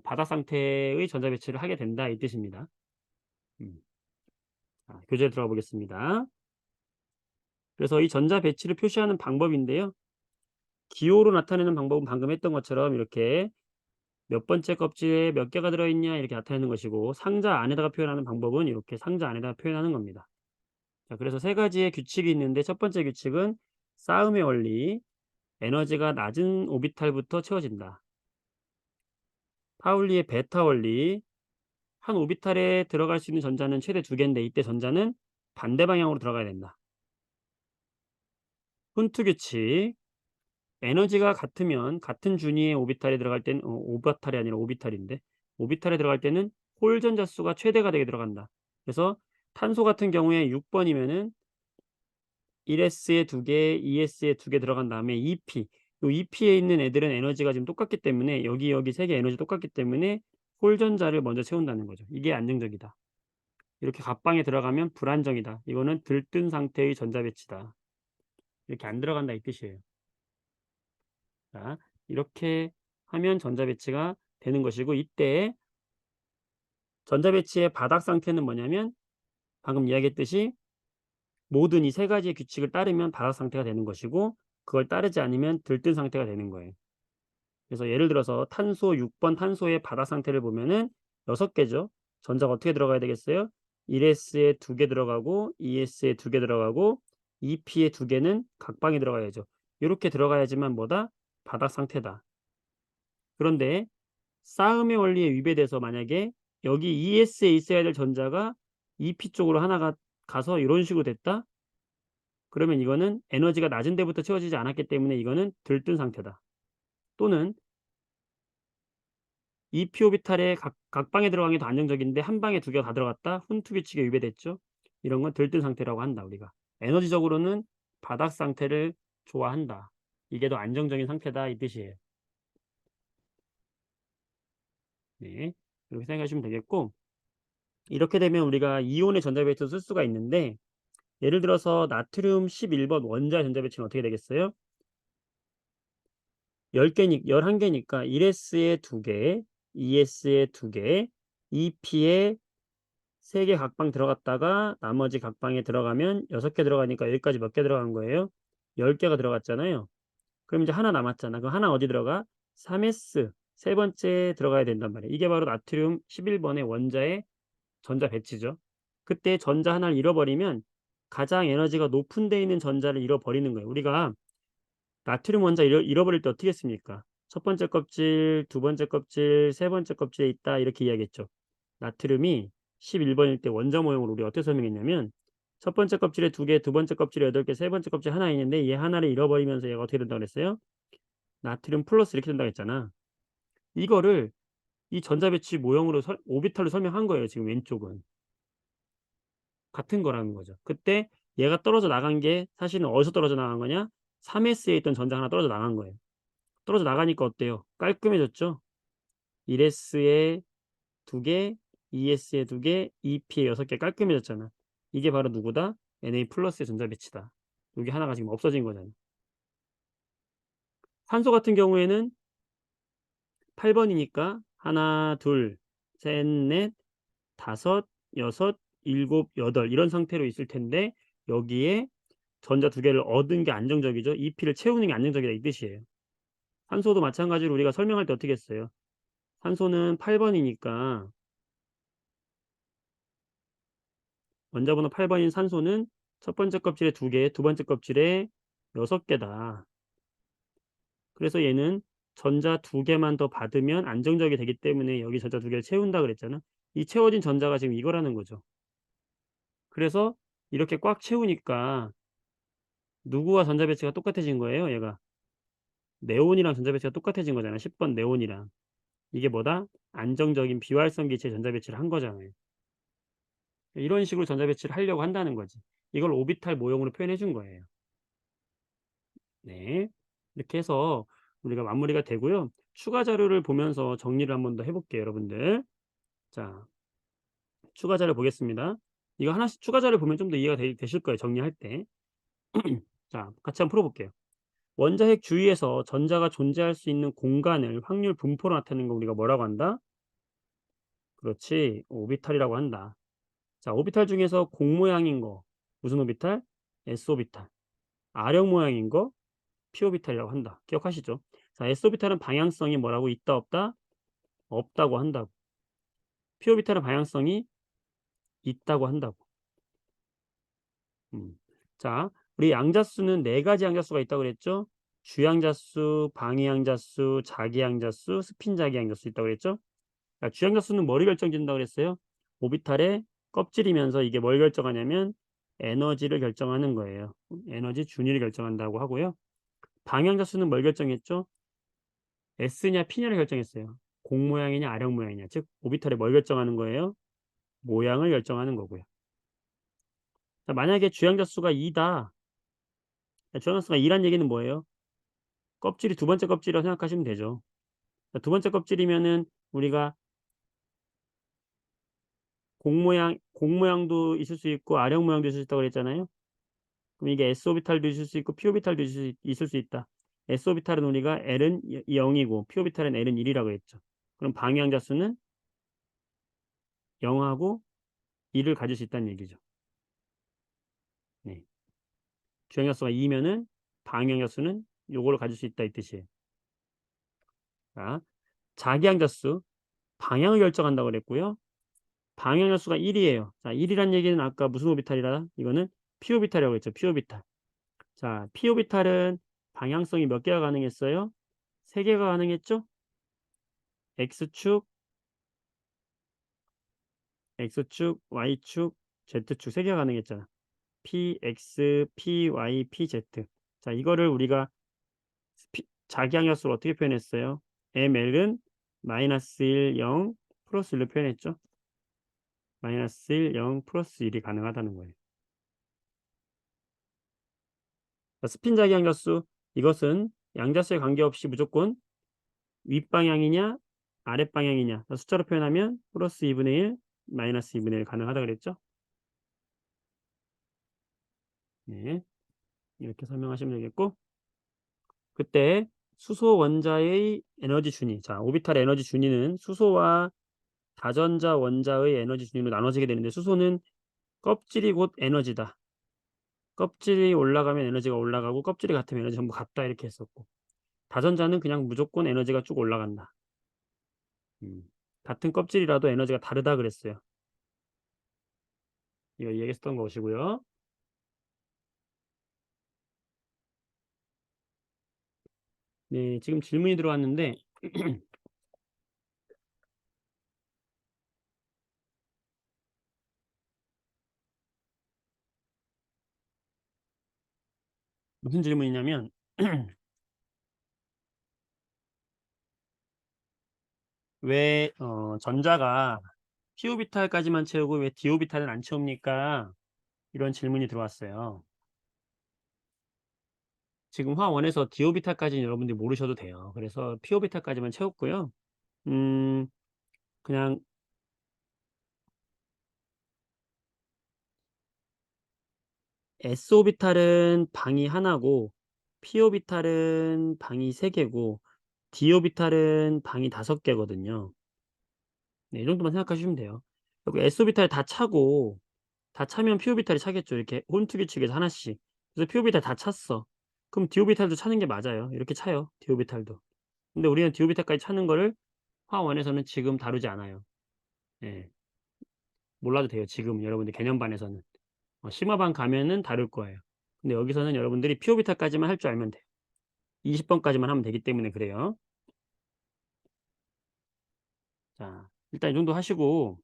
바닥 상태의 전자 배치를 하게 된다 이 뜻입니다. 음. 자, 교재에 들어가 보겠습니다. 그래서 이 전자 배치를 표시하는 방법인데요. 기호로 나타내는 방법은 방금 했던 것처럼 이렇게 몇 번째 껍질에 몇 개가 들어있냐 이렇게 나타내는 것이고 상자 안에다가 표현하는 방법은 이렇게 상자 안에다가 표현하는 겁니다. 자, 그래서 세 가지의 규칙이 있는데 첫 번째 규칙은 싸움의 원리, 에너지가 낮은 오비탈부터 채워진다. 파울리의 베타 원리, 한 오비탈에 들어갈 수 있는 전자는 최대 2개인데 이때 전자는 반대 방향으로 들어가야 된다. 훈트 규칙. 에너지가 같으면 같은 준위의 오비탈에 들어갈 때는 오비탈이 아니라 오비탈인데 오비탈에 들어갈 때는 홀 전자 수가 최대가 되게 들어간다. 그래서 탄소 같은 경우에 6번이면은 1s에 2개, 2s에 2개 들어간 다음에 2p. 요 2p에 있는 애들은 에너지가 지금 똑같기 때문에 여기 3개 에너지 똑같기 때문에 홀 전자를 먼저 채운다는 거죠. 이게 안정적이다. 이렇게 갑방에 들어가면 불안정이다. 이거는 들뜬 상태의 전자 배치다. 이렇게 안 들어간다 이 뜻이에요. 자, 이렇게 하면 전자 배치가 되는 것이고 이때 전자 배치의 바닥 상태는 뭐냐면 방금 이야기했듯이 모든 이 세 가지의 규칙을 따르면 바닥 상태가 되는 것이고 그걸 따르지 않으면 들뜬 상태가 되는 거예요. 그래서 예를 들어서 탄소 6번 탄소의 바닥 상태를 보면은 6개죠. 전자가 어떻게 들어가야 되겠어요? 1s에 2개 들어가고 2s에 2개 들어가고 2p에 2개는 각방에 들어가야죠. 이렇게 들어가야지만 뭐다? 바닥 상태다. 그런데 싸움의 원리에 위배돼서 만약에 여기 ES에 있어야 될 전자가 EP 쪽으로 하나가 가서 이런 식으로 됐다? 그러면 이거는 에너지가 낮은 데부터 채워지지 않았기 때문에 이거는 들뜬 상태다. 또는 EP 오비탈에 각방에 들어간 게 더 안정적인데 한 방에 2개가 다 들어갔다? 훈트 규칙에 위배됐죠. 이런 건 들뜬 상태라고 한다 우리가. 에너지적으로는 바닥 상태를 좋아한다. 이게 더 안정적인 상태다 이 뜻이에요. 네, 이렇게 생각하시면 되겠고 이렇게 되면 우리가 이온의 전자 배치를 쓸 수가 있는데 예를 들어서 나트륨 11번 원자의 전자 배치는 어떻게 되겠어요? 11개니까 1s에 2개, 2s에 2개, 2p에 3개 각방 들어갔다가 나머지 각방에 들어가면 6개 들어가니까 여기까지 몇 개 들어간 거예요? 10개가 들어갔잖아요. 그럼 이제 하나 남았잖아. 그럼 하나 어디 들어가? 3s 세 번째 들어가야 된단 말이에요. 이게 바로 나트륨 11번의 원자의 전자 배치죠. 그때 전자 하나를 잃어버리면 가장 에너지가 높은 데 있는 전자를 잃어버리는 거예요. 우리가 나트륨 원자 잃어버릴 때 어떻게 했습니까? 첫 번째 껍질, 두 번째 껍질, 세 번째 껍질에 있다 이렇게 이야기했죠. 나트륨이 11번일 때 원자 모형으로 우리 어떻게 설명했냐면 첫 번째 껍질에 2개, 두 번째 껍질에 8개, 세 번째 껍질에 하나 있는데 얘 하나를 잃어버리면서 얘가 어떻게 된다고 그랬어요? 나트륨 플러스 이렇게 된다고 했잖아. 이거를 이 전자 배치 모형으로 오비탈로 설명한 거예요. 지금 왼쪽은. 같은 거라는 거죠. 그때 얘가 떨어져 나간 게 사실은 어디서 떨어져 나간 거냐? 3s에 있던 전자 하나 떨어져 나간 거예요. 떨어져 나가니까 어때요? 깔끔해졌죠? 1s에 2개, 2s에 2개, 2p에 6개 깔끔해졌잖아. 이게 바로 누구다? Na 플러스의 전자 배치다. 여기 하나가 지금 없어진 거잖아. 산소 같은 경우에는 8번이니까 하나, 둘, 셋, 넷, 다섯, 여섯, 일곱, 여덟 이런 상태로 있을 텐데 여기에 전자 2개를 얻은 게 안정적이죠. EP를 채우는 게 안정적이다 이 뜻이에요. 산소도 마찬가지로 우리가 설명할 때 어떻게 했어요? 산소는 8번이니까 원자번호 8번인 산소는 첫 번째 껍질에 2개, 두 번째 껍질에 6개다. 그래서 얘는 전자 2개만 더 받으면 안정적이 되기 때문에 여기 전자 2개를 채운다 그랬잖아. 이 채워진 전자가 지금 이거라는 거죠. 그래서 이렇게 꽉 채우니까 누구와 전자 배치가 똑같아진 거예요, 얘가. 네온이랑 전자 배치가 똑같아진 거잖아. 10번 네온이랑. 이게 뭐다? 안정적인 비활성 기체의 전자 배치를 한 거잖아요. 이런 식으로 전자 배치를 하려고 한다는 거지. 이걸 오비탈 모형으로 표현해 준 거예요. 네. 이렇게 해서 우리가 마무리가 되고요. 추가 자료를 보면서 정리를 한번 더 해 볼게요, 여러분들. 자, 추가 자료 보겠습니다. 이거 하나씩 추가 자료 보면 좀 더 이해가 되실 거예요, 정리할 때. 자, 같이 한번 풀어 볼게요. 원자핵 주위에서 전자가 존재할 수 있는 공간을 확률 분포로 나타내는 거 우리가 뭐라고 한다? 그렇지. 오비탈이라고 한다. 자, 오비탈 중에서 공 모양인 거 무슨 오비탈? S 오비탈. R형 모양인 거 p 오비탈이라고 한다. 기억하시죠? 자, S 오비탈은 방향성이 뭐라고 있다 없다? 없다고 한다고. p 오비탈은 방향성이 있다고 한다고. 자, 우리 양자수는 4가지 양자수가 있다고 그랬죠? 주양자수, 방위양자수, 자기양자수, 스핀 자기양자수 있다고 그랬죠? 자, 주양자수는 뭐를 결정짓는다고 그랬어요? 오비탈의 껍질이면서 이게 뭘 결정하냐면 에너지를 결정하는 거예요. 에너지 준위를 결정한다고 하고요. 방향자수는 뭘 결정했죠? S냐 P냐를 결정했어요. 공 모양이냐 아령 모양이냐. 즉 오비탈이 뭘 결정하는 거예요? 모양을 결정하는 거고요. 자, 만약에 주양자수가 2다. 주양자수가 2란 얘기는 뭐예요? 껍질이 두 번째 껍질이라고 생각하시면 되죠. 자, 두 번째 껍질이면은 우리가 공 모양도 있을 수 있고 아령 모양도 있을 수 있다고 그랬잖아요. 그럼 이게 s 오비탈도 있을 수 있고 p 오비탈도 있을 수 있다. s 오비탈은 우리가 l은 0이고 p 오비탈은 l은 1이라고 했죠. 그럼 방향자 수는 0하고 1을 가질 수 있다는 얘기죠. 네. 주행자 수가 2면은 방향자 수는 요거를 가질 수 있다 이 뜻이에요. 자, 자기항자 수 방향을 결정한다고 그랬고요. 방향자 수가 1이에요. 자, 1이란 얘기는 아까 무슨 오비탈이라? 이거는 p 오비탈이라고 했죠. p 오비탈. 자, p 오비탈은 방향성이 몇 개가 가능했어요? 3개가 가능했죠? x축, X축, Y축, Z축 3개가 가능했잖아. PX, PY, PZ. 자, 이거를 우리가 자기항약수로 어떻게 표현했어요? ML은 마이너스 1, 0, 플러스 1로 표현했죠. 마이너스 1, 0, 플러스 1이 가능하다는 거예요. 자, 스핀 자기항약수 이것은 양자수에 관계없이 무조건 윗방향이냐 아랫방향이냐 숫자로 표현하면 플러스 2분의 1, 마이너스 2분의 1 가능하다 그랬죠. 네, 이렇게 설명하시면 되겠고 그때 수소 원자의 에너지 준위. 자, 오비탈 에너지 준위는 수소와 다전자 원자의 에너지 준위로 나눠지게 되는데 수소는 껍질이 곧 에너지다. 껍질이 올라가면 에너지가 올라가고 껍질이 같으면 에너지 전부 같다 이렇게 했었고 다전자는 그냥 무조건 에너지가 쭉 올라간다. 같은 껍질이라도 에너지가 다르다 그랬어요. 이거 얘기했었던 것이고요. 네, 지금 질문이 들어왔는데 무슨 질문이냐면 왜 전자가 p 오비탈까지만 채우고 왜 d 오비탈은 안 채웁니까? 이런 질문이 들어왔어요. 지금 화원에서 d 오비탈까지는 여러분들이 모르셔도 돼요. 그래서 p 오비탈까지만 채웠고요. 음, 그냥 s 오비탈은 방이 하나고 p 오비탈은 방이 3개고 d 오비탈은 방이 5개거든요. 네, 이 정도만 생각하시면 돼요. 그리고 s 오비탈 다 차고 다 차면 p 오비탈이 차겠죠. 이렇게 홀투기 측에서 하나씩. 그래서 p 오비탈 다 찼어. 그럼 d 오비탈도 차는 게 맞아요. 이렇게 차요. d 오비탈도. 근데 우리는 d 오비탈까지 차는 거를 화원에서는 지금 다루지 않아요. 예. 몰라도 돼요. 지금 여러분들 개념반에서는. 심화반 가면은 다룰 거예요. 근데 여기서는 여러분들이 p 오비탈까지만 할 줄 알면 돼요. 20번까지만 하면 되기 때문에 그래요. 자, 일단 이 정도 하시고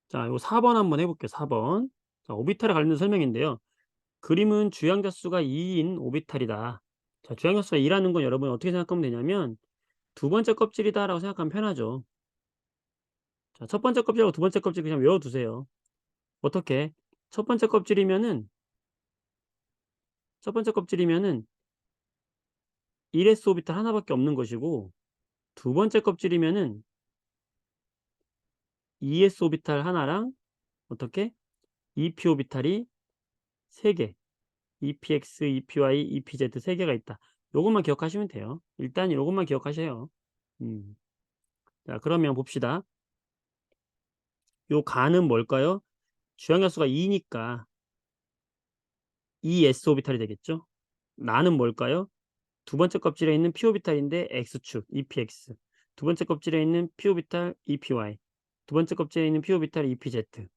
자, 요 4번 한번 해 볼게요. 4번. 자, 오비탈에 관련된 설명인데요. 그림은 주양자 수가 2인 오비탈이다. 자, 주양자 수가 2라는 건 여러분 어떻게 생각하면 되냐면 두 번째 껍질이다라고 생각하면 편하죠. 자, 첫 번째 껍질하고 두 번째 껍질 그냥 외워두세요. 어떻게? 첫 번째 껍질이면은 첫 번째 껍질이면은 1s 오비탈 하나밖에 없는 것이고 두 번째 껍질이면은 2s 오비탈 하나랑 어떻게? 2p 오비탈이 3개. EPX, EPY, EPZ 3개가 있다. 요것만 기억하시면 돼요. 일단 요것만 기억하세요. 음. 자, 그러면 봅시다. 요 가는 뭘까요? 주양자수가 2니까 2s 오비탈이 되겠죠? 나는 뭘까요? 두 번째 껍질에 있는 p 오비탈인데 x축 EPX. 두 번째 껍질에 있는 p 오비탈 EPY. 두 번째 껍질에 있는 p 오비탈 EPZ.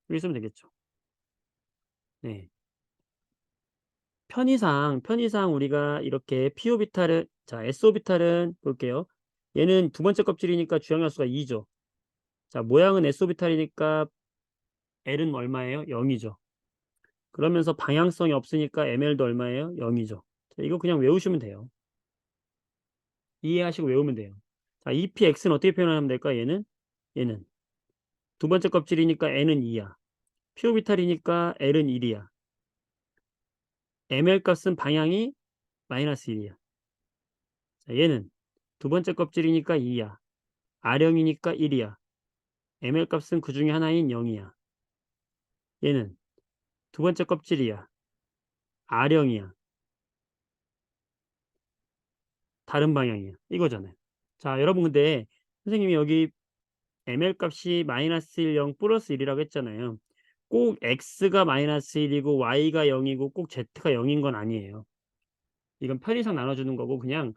이렇게 쓰면 되겠죠. 네. 편의상 우리가 이렇게 p 오비탈은 자 s 오비탈은 볼게요. 얘는 두 번째 껍질이니까 주행할수가 2죠. 자 모양은 s 오비탈이니까 L은 얼마예요? 0이죠. 그러면서 방향성이 없으니까 ml도 얼마예요? 0이죠. 자, 이거 그냥 외우시면 돼요. 이해하시고 외우면 돼요. 자, EPX는 어떻게 표현하면 될까? 얘는 두 번째 껍질이니까 n은 2야. p 오비탈이니까 L은 1이야. ml 값은 방향이 마이너스 1이야. 자, 얘는 두 번째 껍질이니까 2야. R형이니까 1이야. ml 값은 그 중에 하나인 0이야. 얘는 두 번째 껍질이야. R형이야. 다른 방향이야. 이거잖아요. 자, 여러분 근데 선생님이 여기 ml 값이 마이너스 1, 0 플러스 1이라고 했잖아요. 꼭 x가 마이너스 1이고 y가 0이고 꼭 z가 0인 건 아니에요. 이건 편의상 나눠주는 거고 그냥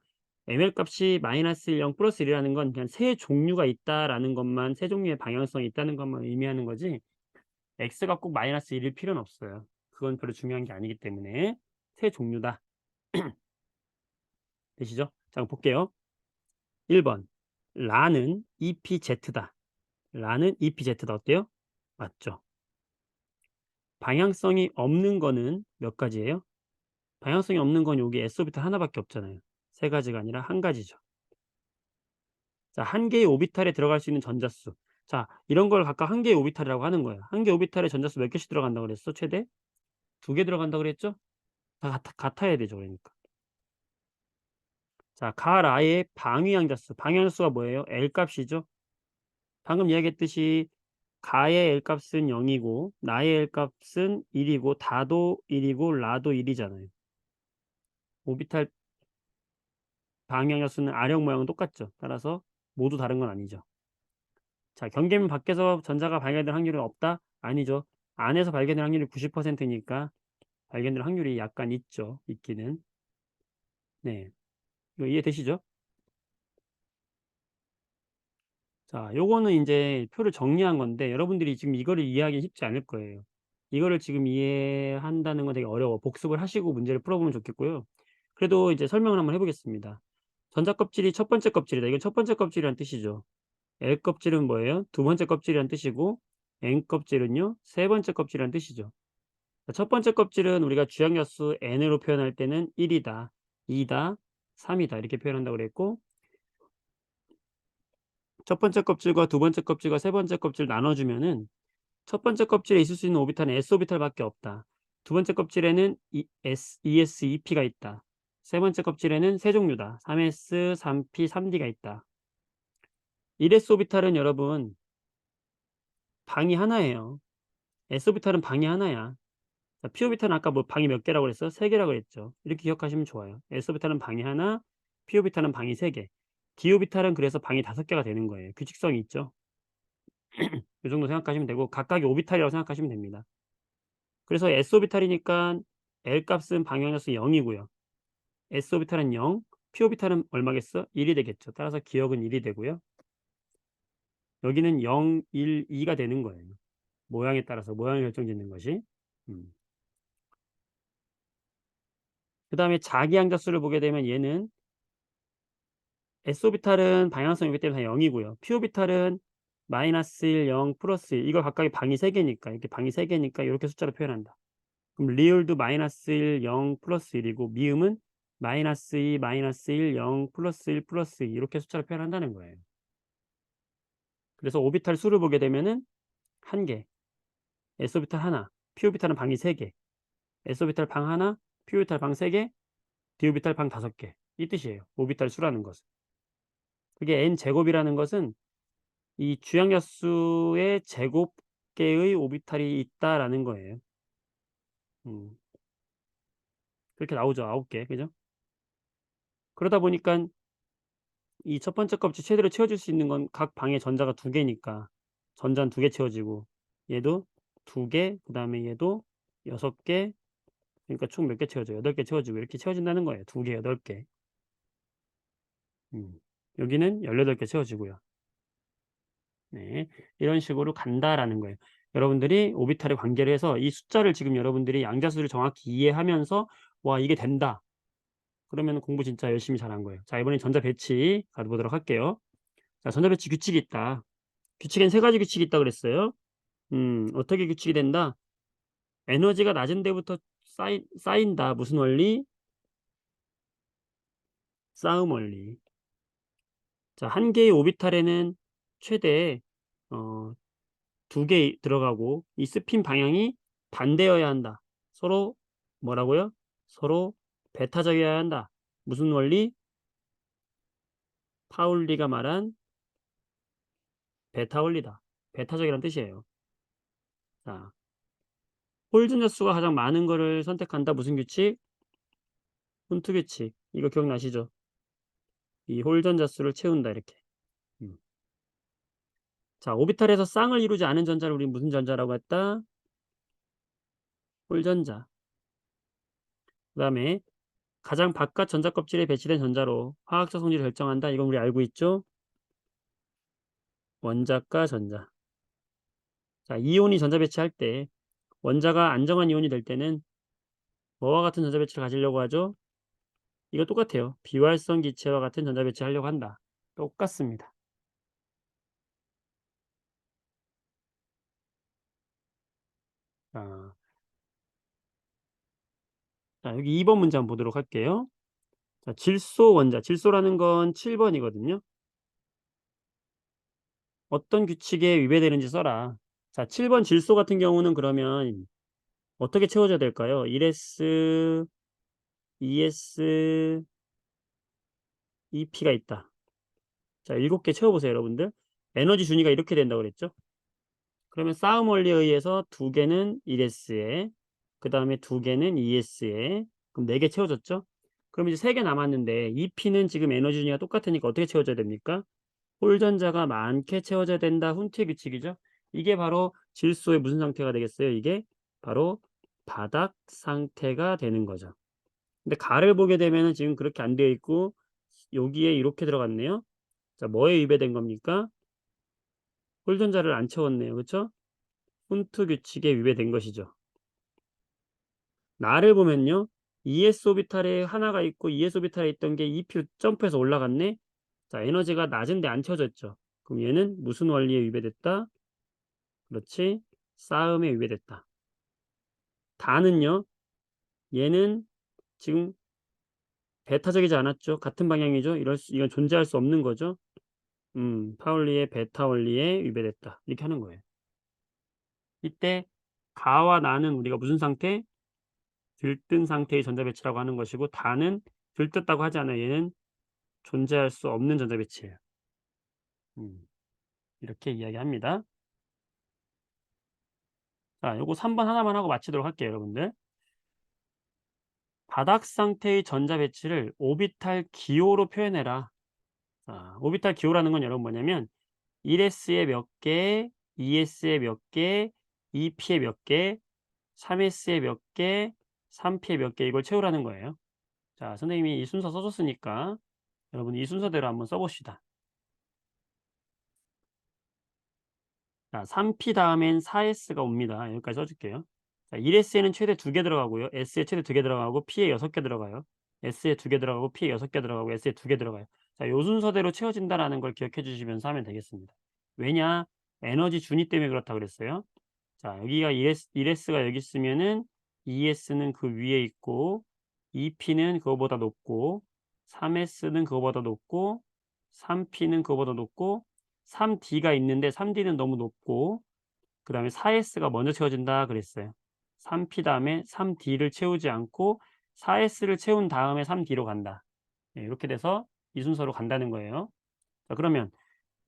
ml 값이 마이너스 1, 0 플러스 1이라는 건 그냥 세 종류가 있다라는 것만 세 종류의 방향성이 있다는 것만 의미하는 거지 x가 꼭 마이너스 1일 필요는 없어요. 그건 별로 중요한 게 아니기 때문에 세 종류다. 되시죠? 자, 그럼 볼게요. 1번 라는 EPZ다. 라는 EPZ다. 어때요? 맞죠? 방향성이 없는 거는 몇 가지예요? 방향성이 없는 건 여기 S오비탈 하나밖에 없잖아요. 세 가지가 아니라 한 가지죠. 자, 한 개의 오비탈에 들어갈 수 있는 전자수. 자, 이런 걸 각각 한 개의 오비탈이라고 하는 거예요. 한 개의 오비탈에 전자수 몇 개씩 들어간다고 그랬어? 최대? 두 개 들어간다고 그랬죠? 다 같아야 되죠. 그러니까. 자, 가라의 방위양자수. 방위양자수가 뭐예요? L 값이죠. 방금 이야기했듯이 가의 L 값은 0이고 나의 L 값은 1이고 다도 1이고 라도 1이잖아요. 오비탈 방향의 수는 R형 모양은 똑같죠. 따라서 모두 다른 건 아니죠. 자, 경계면 밖에서 전자가 발견될 확률은 없다? 아니죠. 안에서 발견될 확률이 90%니까 발견될 확률이 약간 있죠. 있기는. 네. 이거 이해되시죠? 자, 요거는 이제 표를 정리한 건데 여러분들이 지금 이거를 이해하기 쉽지 않을 거예요. 이거를 지금 이해한다는 건 되게 어려워. 복습을 하시고 문제를 풀어보면 좋겠고요. 그래도 이제 설명을 한번 해보겠습니다. 전자 껍질이 첫 번째 껍질이다. 이건 첫 번째 껍질이란 뜻이죠. L 껍질은 뭐예요? 두 번째 껍질이란 뜻이고 N 껍질은요? 세 번째 껍질이란 뜻이죠. 첫 번째 껍질은 우리가 주양자수 n으로 표현할 때는 1이다, 2다, 3이다 이렇게 표현한다고 그랬고 첫 번째 껍질과 두 번째 껍질과 세 번째 껍질 나눠주면은 첫 번째 껍질에 있을 수 있는 오비탈은 s 오비탈밖에 없다. 두 번째 껍질에는 ES2P가 있다. 세 번째 껍질에는 세 종류다. 3S, 3P, 3D가 있다. 1s 오비탈은 여러분 방이 하나예요. s 오비탈은 방이 하나야. 자, p 오비탈은 아까 뭐 방이 몇 개라고 그랬어? 3개라고 그랬죠. 이렇게 기억하시면 좋아요. s 오비탈은 방이 하나, p 오비탈은 방이 3개. d 오비탈은 그래서 방이 5개가 되는 거예요. 규칙성이 있죠. 이 정도 생각하시면 되고 각각이 오비탈이라고 생각하시면 됩니다. 그래서 s 오비탈이니까 L 값은 방향자수 0이고요. s 오비탈은 0, p 오비탈은 얼마겠어? 1이 되겠죠. 따라서 기억은 1이 되고요. 여기는 0, 1, 2가 되는 거예요. 모양에 따라서 모양을 결정짓는 것이. 그 다음에 자기항자수를 보게 되면 얘는 S오비탈은 방향성이기 때문에 다 0이고요. P오비탈은 마이너스 1, 0, 플러스 1. 이거 각각의 방이 3개니까 이렇게 방이 3개니까 이렇게 숫자로 표현한다. 그럼 리을도 마이너스 1, 0, 플러스 1이고 미음은 마이너스 2, 마이너스 1, 0, 플러스 1, 플러스 2 이렇게 숫자로 표현한다는 거예요. 그래서 오비탈 수를 보게 되면은 1개, S오비탈 하나, P오비탈은 방이 3개, S오비탈 방 하나, P오비탈 방 3개, D오비탈 방 5개. 이 뜻이에요. 오비탈 수라는 것은. 그게 n제곱이라는 것은 이 주양자수의 제곱계의 오비탈이 있다라는 거예요. 그렇게 나오죠. 9개. 그죠? 그러다 보니까 이 첫 번째 껍질 최대로 채워줄 수 있는 건 각 방에 전자가 2개니까 전자는 2개 채워지고 얘도 2개, 그 다음에 얘도 6개, 그러니까 총 몇 개 채워져요? 8개 채워지고 이렇게 채워진다는 거예요. 2개, 8개. 여기는 18개 채워지고요. 네, 이런 식으로 간다라는 거예요. 여러분들이 오비탈의 관계를 해서 이 숫자를 지금 여러분들이 양자수를 정확히 이해하면서 와 이게 된다. 그러면 공부 진짜 열심히 잘한 거예요. 자 이번엔 전자 배치 가보도록 할게요. 자 전자 배치 규칙이 있다. 규칙엔 세 가지 규칙이 있다 그랬어요. 어떻게 규칙이 된다? 에너지가 낮은 데부터 쌓인다. 무슨 원리? 싸움 원리. 자, 한 개의 오비탈에는 최대 어, 2개 들어가고 이 스핀 방향이 반대여야 한다. 서로 뭐라고요? 서로 배타적이어야 한다. 무슨 원리? 파울리가 말한 베타 원리다. 배타적이란 뜻이에요. 자, 홀 전자 수가 가장 많은 거를 선택한다. 무슨 규칙? 훈트 규칙. 이거 기억나시죠? 이 홀 전자 수를 채운다 이렇게. 음. 자, 오비탈에서 쌍을 이루지 않은 전자를 우리 무슨 전자라고 했다? 홀 전자. 그다음에 가장 바깥 전자 껍질에 배치된 전자로 화학적 성질을 결정한다. 이건 우리 알고 있죠? 원자과 전자. 자, 이온이 전자 배치할 때 원자가 안정한 이온이 될 때는 뭐와 같은 전자 배치를 가지려고 하죠? 이거 똑같아요. 비활성 기체와 같은 전자 배치 하려고 한다. 똑같습니다. 자, 여기 2번 문제 한번 보도록 할게요. 자, 질소 원자. 질소라는 건 7번이거든요. 어떤 규칙에 위배되는지 써라. 자, 7번 질소 같은 경우는 그러면 어떻게 채워져야 될까요? 1s, 2s, 2p가 있다. 자, 7개 채워보세요, 여러분들. 에너지 준위가 이렇게 된다고 그랬죠? 그러면 싸움 원리에 의해서 2개는 1s에, 그 다음에 2개는 2s에, 그럼 4개 채워졌죠? 그럼 이제 3개 남았는데, 2p는 지금 에너지 준위가 똑같으니까 어떻게 채워져야 됩니까? 홀전자가 많게 채워져야 된다. 훈트의 규칙이죠. 이게 바로 질소의 무슨 상태가 되겠어요? 이게 바로 바닥 상태가 되는 거죠. 근데 가를 보게 되면은 지금 그렇게 안 되어 있고 여기에 이렇게 들어갔네요. 자, 뭐에 위배된 겁니까? 홀전자를 안 채웠네요. 그렇죠? 훈트 규칙에 위배된 것이죠. 나를 보면요. ES 오비탈에 하나가 있고 ES 오비탈에 있던 게 EP로 점프해서 올라갔네. 자, 에너지가 낮은데 안 채워졌죠. 그럼 얘는 무슨 원리에 위배됐다? 그렇지. 싸움에 위배됐다. 다는요. 얘는 지금 베타적이지 않았죠. 같은 방향이죠. 이건 존재할 수 없는 거죠. 파울리의 베타 원리에 위배됐다. 이렇게 하는 거예요. 이때 가와 나는 우리가 무슨 상태? 들뜬 상태의 전자 배치라고 하는 것이고 다는 들떴다고 하지 않아요. 얘는 존재할 수 없는 전자 배치예요. 이렇게 이야기합니다. 자, 요거 3번 하나만 하고 마치도록 할게요, 여러분들. 바닥 상태의 전자 배치를 오비탈 기호로 표현해라. 자, 오비탈 기호라는 건 여러분 뭐냐면 1s에 몇 개, 2s에 몇 개, 2p에 몇 개, 3s에 몇 개, 3p에 몇 개 이걸 채우라는 거예요. 자, 선생님이 이 순서 써줬으니까 여러분 이 순서대로 한번 써봅시다. 자, 3p 다음엔 4s가 옵니다. 여기까지 써줄게요. 자, 1s에는 최대 2개 들어가고요. s에 최대 2개 들어가고 p에 6개 들어가요. s에 2개 들어가고 p에 6개 들어가고 s에 2개 들어가요. 자, 요 순서대로 채워진다라는 걸 기억해 주시면서 하면 되겠습니다. 왜냐? 에너지 준위 때문에 그렇다고 그랬어요. 자, 여기가 1S가 여기 있으면은 2S는 그 위에 있고 2P는 그거보다 높고 3S는 그거보다 높고 3P는 그거보다 높고 3D가 있는데 3D는 너무 높고 그 다음에 4S가 먼저 채워진다 그랬어요. 3P 다음에 3D를 채우지 않고 4S를 채운 다음에 3D로 간다. 네, 이렇게 돼서 이 순서로 간다는 거예요. 자, 그러면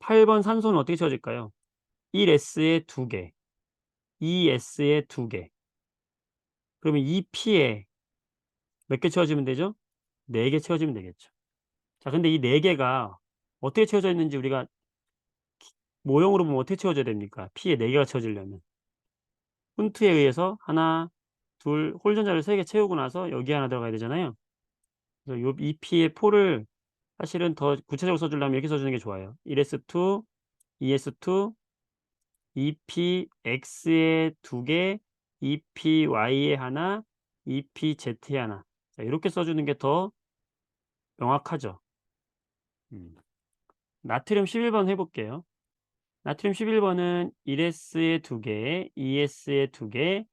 8번 산소는 어떻게 채워질까요? 1S에 2개, 2S에 2개. 그러면 2P에 몇 개 채워지면 되죠? 4개 채워지면 되겠죠. 자, 근데 이 4개가 어떻게 채워져 있는지 우리가 모형으로 보면 어떻게 채워져야 됩니까? P에 4개가 채워지려면. 훈트에 의해서 하나, 둘, 홀전자를 3개 채우고 나서 여기 하나 들어가야 되잖아요. 그래서 요 2P의 포를 사실은 더 구체적으로 써주려면 이렇게 써주는 게 좋아요. 1S2, 2S2, 2PX에 2개, 2PY에 하나, 2PZ에 하나. 자, 이렇게 써주는 게 더 명확하죠. 음. 나트륨 11번 해볼게요. 나트륨 11번은 1S에 2개, 2S에 2개,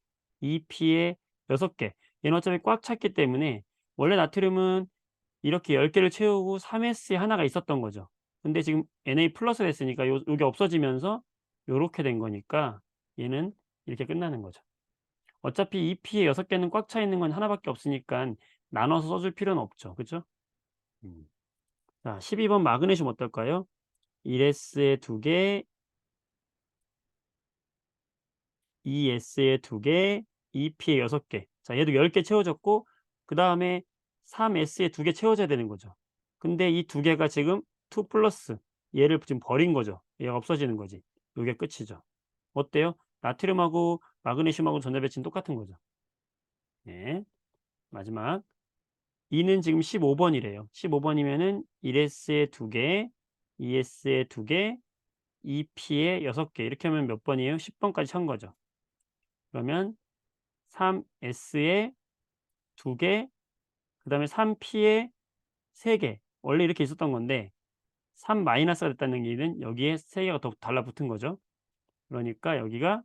2P에 6개. 얘는 어차피 꽉 찼기 때문에 원래 나트륨은 이렇게 10개를 채우고 3S에 하나가 있었던 거죠. 근데 지금 Na 플러스 됐으니까 요게 없어지면서 요렇게 된 거니까 얘는 이렇게 끝나는 거죠. 어차피 2P에 6개는 꽉 차 있는 건 하나밖에 없으니까 나눠서 써줄 필요는 없죠. 그죠? 음. 자, 12번 마그네슘 어떨까요? 1S에 2개, 2S에 2개, 2P에 6개. 자, 얘도 10개 채워졌고 그 다음에 3S에 2개 채워져야 되는 거죠. 근데 이 2개가 지금 2 플러스 얘를 지금 버린 거죠. 얘가 없어지는 거지. 요게 끝이죠. 어때요? 나트륨하고 마그네슘하고 전자 배치는 똑같은 거죠. 네. 마지막 2는 지금 15번이래요. 15번이면은 1S에 2개, 2S에 2개, 2P에 6개. 이렇게 하면 몇 번이에요? 10번까지 찬 거죠. 그러면 3S에 2개, 그 다음에 3P에 3개. 원래 이렇게 있었던 건데 3 마이너스가 됐다는 얘기는 여기에 3개가 더 달라붙은 거죠. 그러니까 여기가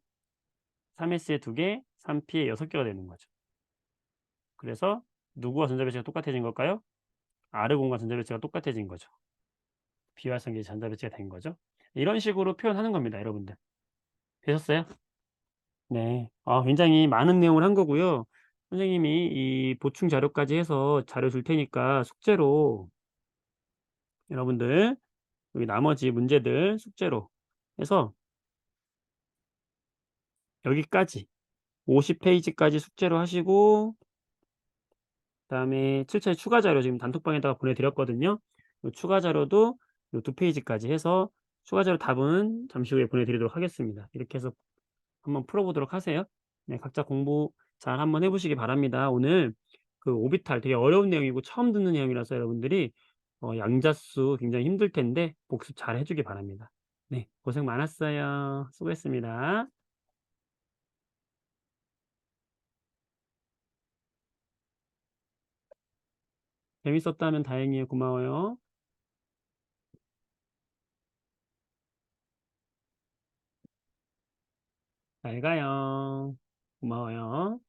3S에 2개, 3P에 6개가 되는 거죠. 그래서 누구와 전자 배치가 똑같아진 걸까요? 아르곤과 전자 배치가 똑같아진 거죠. 비활성계 전자 배치가 된 거죠. 이런 식으로 표현하는 겁니다, 여러분들. 되셨어요? 네. 굉장히 많은 내용을 한 거고요. 선생님이 이 보충 자료까지 해서 자료 줄 테니까 숙제로 여러분들 여기 나머지 문제들 숙제로 해서 여기까지 50페이지까지 숙제로 하시고 그다음에 7차의 추가 자료 지금 단톡방에다가 보내드렸거든요. 요 추가 자료도 요 2페이지까지 해서 추가 자료 답은 잠시 후에 보내드리도록 하겠습니다. 이렇게 해서 한번 풀어보도록 하세요. 네, 각자 공부 잘 한번 해보시기 바랍니다. 오늘 그 오비탈 되게 어려운 내용이고 처음 듣는 내용이라서 여러분들이 양자수 굉장히 힘들 텐데 복습 잘 해주기 바랍니다. 네, 고생 많았어요. 수고했습니다. 재밌었다면 다행이에요. 고마워요. 잘 가요. 고마워요.